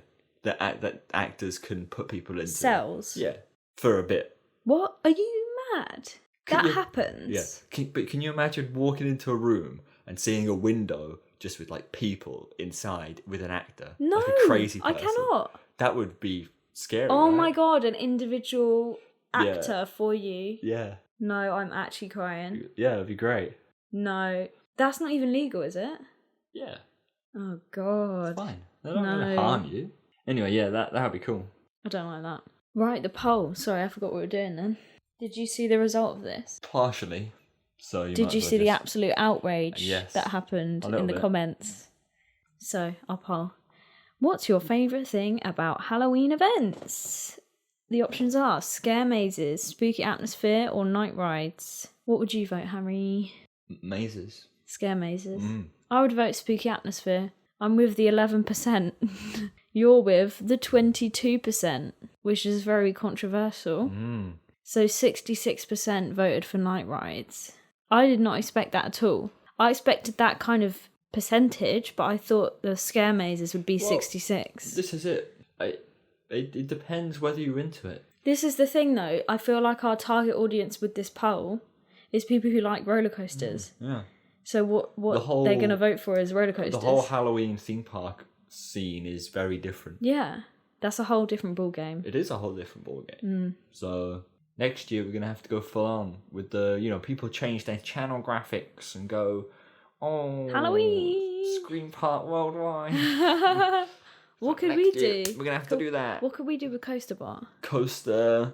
that actors can put people into Cells? Yeah, for a bit. What? Are you mad? That happens? Yeah, but can you imagine walking into a room and seeing a window just with like people inside with an actor? No, like a crazy person? I cannot. That would be scary. Oh right? my god, an individual actor for you. Yeah. No, I'm actually crying. Yeah, it'd be great. No, that's not even legal, is it? Yeah. Oh god. It's fine. They're not going to harm you. Anyway, yeah, that would be cool. I don't like that. Right, the poll. Sorry, I forgot what we were doing then. Did you see the result of this? Partially. So Did you see the absolute outrage that happened in the bit. comments? So, I'll poll. What's your favourite thing about Halloween events? The options are scare mazes, spooky atmosphere, or night rides. What would you vote, Harry? Mazes. Scare mazes. I would vote spooky atmosphere. I'm with the 11%. You're with the 22%, which is very controversial. So 66% voted for night rides. I did not expect that at all. I expected that kind of percentage, but I thought the scare mazes would be 66. This is it. It depends whether you're into it. This is the thing, though. I feel like our target audience with this poll is people who like roller coasters. Yeah. So what they're going to vote for is roller coasters. The whole Halloween theme park scene is very different. Yeah, that's a whole different ball game. It is a whole different ball game. So next year we're going to have to go full on with the, people change their channel graphics and go, oh, Halloween! Scream Park Worldwide. What could we do? We're going to have to do that. What could we do with Coaster Bar? Coaster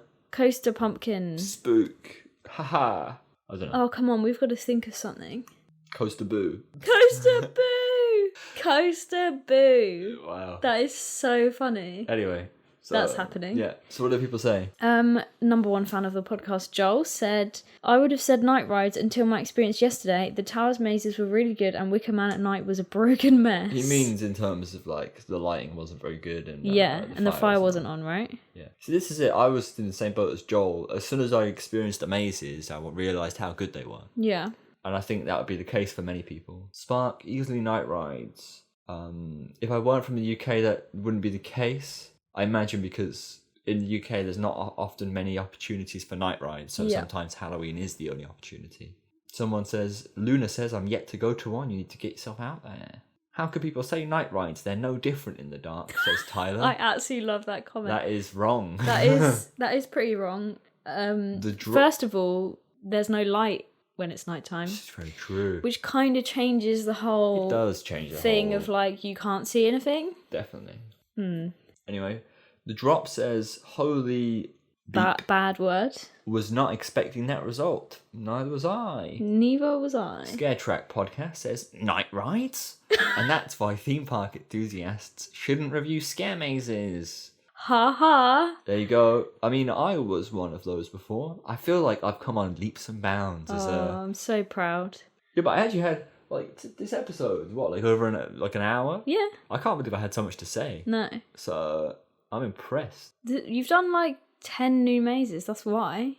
Pumpkin. Spook. Haha. I don't know. Oh, come on, we've got to think of something. Coaster Boo. Coaster Boo! Coaster Boo! Wow. That is so funny. Anyway. So, That's happening. Yeah. So what do people say? Number one fan of the podcast, Joel, said, I would have said night rides until my experience yesterday. The Towers mazes were really good and Wicker Man at night was a broken mess. He means in terms of like the lighting wasn't very good and the fire wasn't on, right? Yeah. So this is it. I was in the same boat as Joel. As soon as I experienced the mazes, I realised how good they were. Yeah. And I think that would be the case for many people. Spark, easily night rides. If I weren't from the UK, that wouldn't be the case. I imagine because in the UK there's not often many opportunities for night rides, so sometimes Halloween is the only opportunity. Luna says, I'm yet to go to one, you need to get yourself out there. How could people say night rides? They're no different in the dark, says Tyler. I absolutely love that comment. That is wrong. That is pretty wrong. First of all, there's no light when it's nighttime. It's very true. Which kind of changes the whole it does change the thing whole... of like you can't see anything. Definitely. Anyway, the drop says, holy bad word. Was not expecting that result. Neither was I. Neither was I. Scare Track Podcast says, night rides? And that's why theme park enthusiasts shouldn't review scare mazes. Ha ha. There you go. I mean, I was one of those before. I feel like I've come on leaps and bounds as I'm so proud. Yeah, but I actually had, this episode, over an hour? Yeah. I can't believe I had so much to say. No. So, I'm impressed. You've done 10 new mazes, that's why.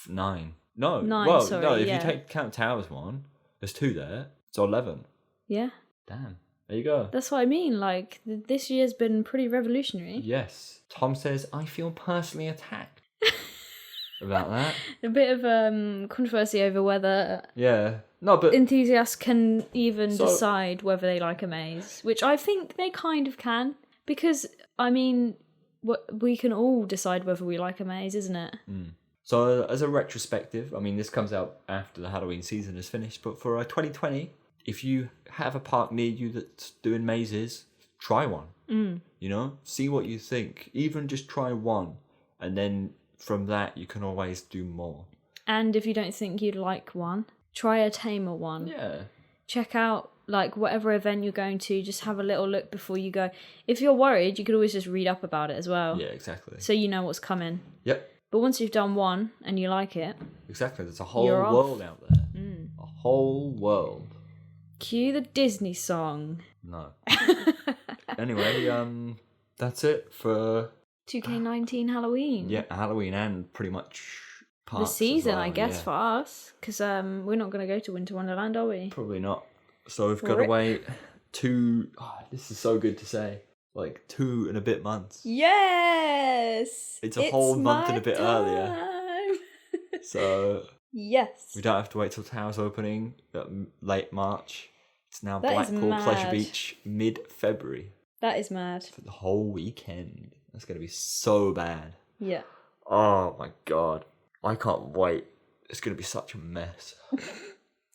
9. No. 9, well, sorry, no, if yeah. you take Count Towers one, there's 2 there. So 11. Yeah. Damn. There you go. That's what I mean. This year's been pretty revolutionary. Yes. Tom says, I feel personally attacked about that. A bit of controversy over whether No, but enthusiasts can even decide whether they like a maze, which I think they kind of can. Because, I mean, we can all decide whether we like a maze, isn't it? So, as a retrospective, I mean, this comes out after the Halloween season is finished, but for 2020, if you have a park near you that's doing mazes, try one. See what you think. Even just try one, and then from that, you can always do more. And if you don't think you'd like one, try a tamer one. Yeah. Check out whatever event you're going to, just have a little look before you go. If you're worried, you could always just read up about it as well. Yeah, exactly. So you know what's coming. Yep. But once you've done one and you like it... Exactly, there's a whole world out there. A whole world. Cue the Disney song. No. Anyway, that's it for... 2K19 Halloween. Yeah, Halloween and pretty much parks the season, well, I guess, for us. Because we're not going to go to Winter Wonderland, are we? Probably not. So we've got to wait 2... Oh, this is so good to say. 2 and a bit months. Yes! It's a whole month and a bit earlier. So... Yes. We don't have to wait till Towers opening late March. It's now Blackpool Pleasure Beach mid-February. That is mad. For the whole weekend. That's going to be so bad. Yeah. Oh my god. I can't wait. It's going to be such a mess.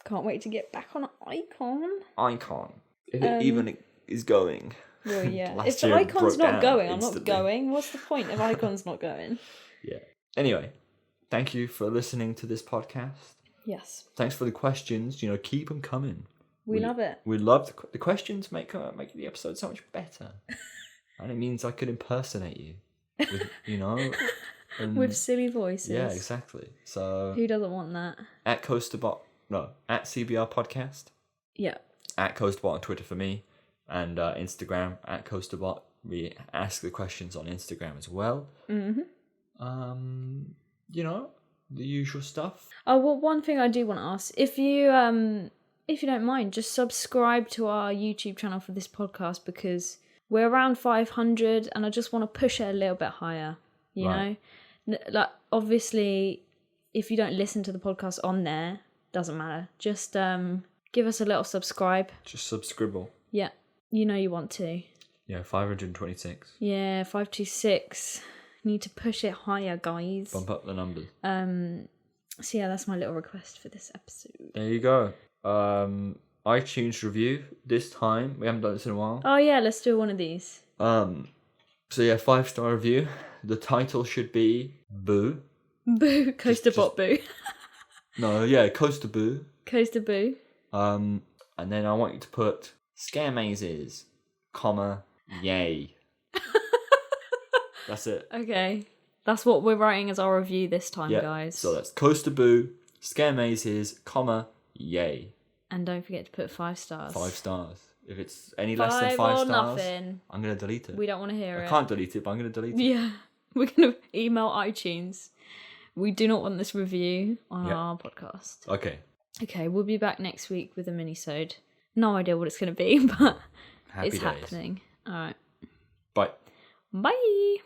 Can't wait to get back on Icon. Icon. If it even is going. Well, yeah. If the Icon's not going, I'm not going. What's the point if Icon's not going? Yeah. Anyway, thank you for listening to this podcast. Yes. Thanks for the questions. Keep them coming. We love it. We love the questions. Make the episode so much better. And it means I could impersonate you. With, with silly voices. Yeah, exactly. So who doesn't want that? At CBR Podcast. Yeah. At Coasterbot on Twitter for me. And Instagram at Coasterbot. We ask the questions on Instagram as well. Mm-hmm. The usual stuff. Oh, well, one thing I do want to ask, if you don't mind, just subscribe to our YouTube channel for this podcast, because We're around 500, and I just want to push it a little bit higher. You Right. know, like obviously, if you don't listen to the podcast on there, doesn't matter. Just give us a little subscribe. Just subscribble. Yeah, you know you want to. Yeah, 526. Yeah, 526. Need to push it higher, guys. Bump up the numbers. So yeah, that's my little request for this episode. There you go. iTunes review this time. We haven't done this in a while. Oh yeah, let's do one of these. So yeah, 5-star review. The title should be Boo. Boo, Coaster Bot Boo. No, yeah, Coaster Boo. Coaster Boo. And then I want you to put Scare Mazes, comma, yay. That's it. Okay. That's what we're writing as our review this time, Yeah. guys. So that's Coaster Boo, Scare Mazes, comma, yay. And don't forget to put 5 stars. 5 stars. If it's any less than 5 or stars, nothing. I'm going to delete it. We don't want to hear it. I can't delete it, but I'm going to delete it. Yeah. We're going to email iTunes. We do not want this review on our podcast. Okay. Okay, we'll be back next week with a mini-sode. No idea what it's going to be, but Happy it's days. happening. All right. Bye. Bye.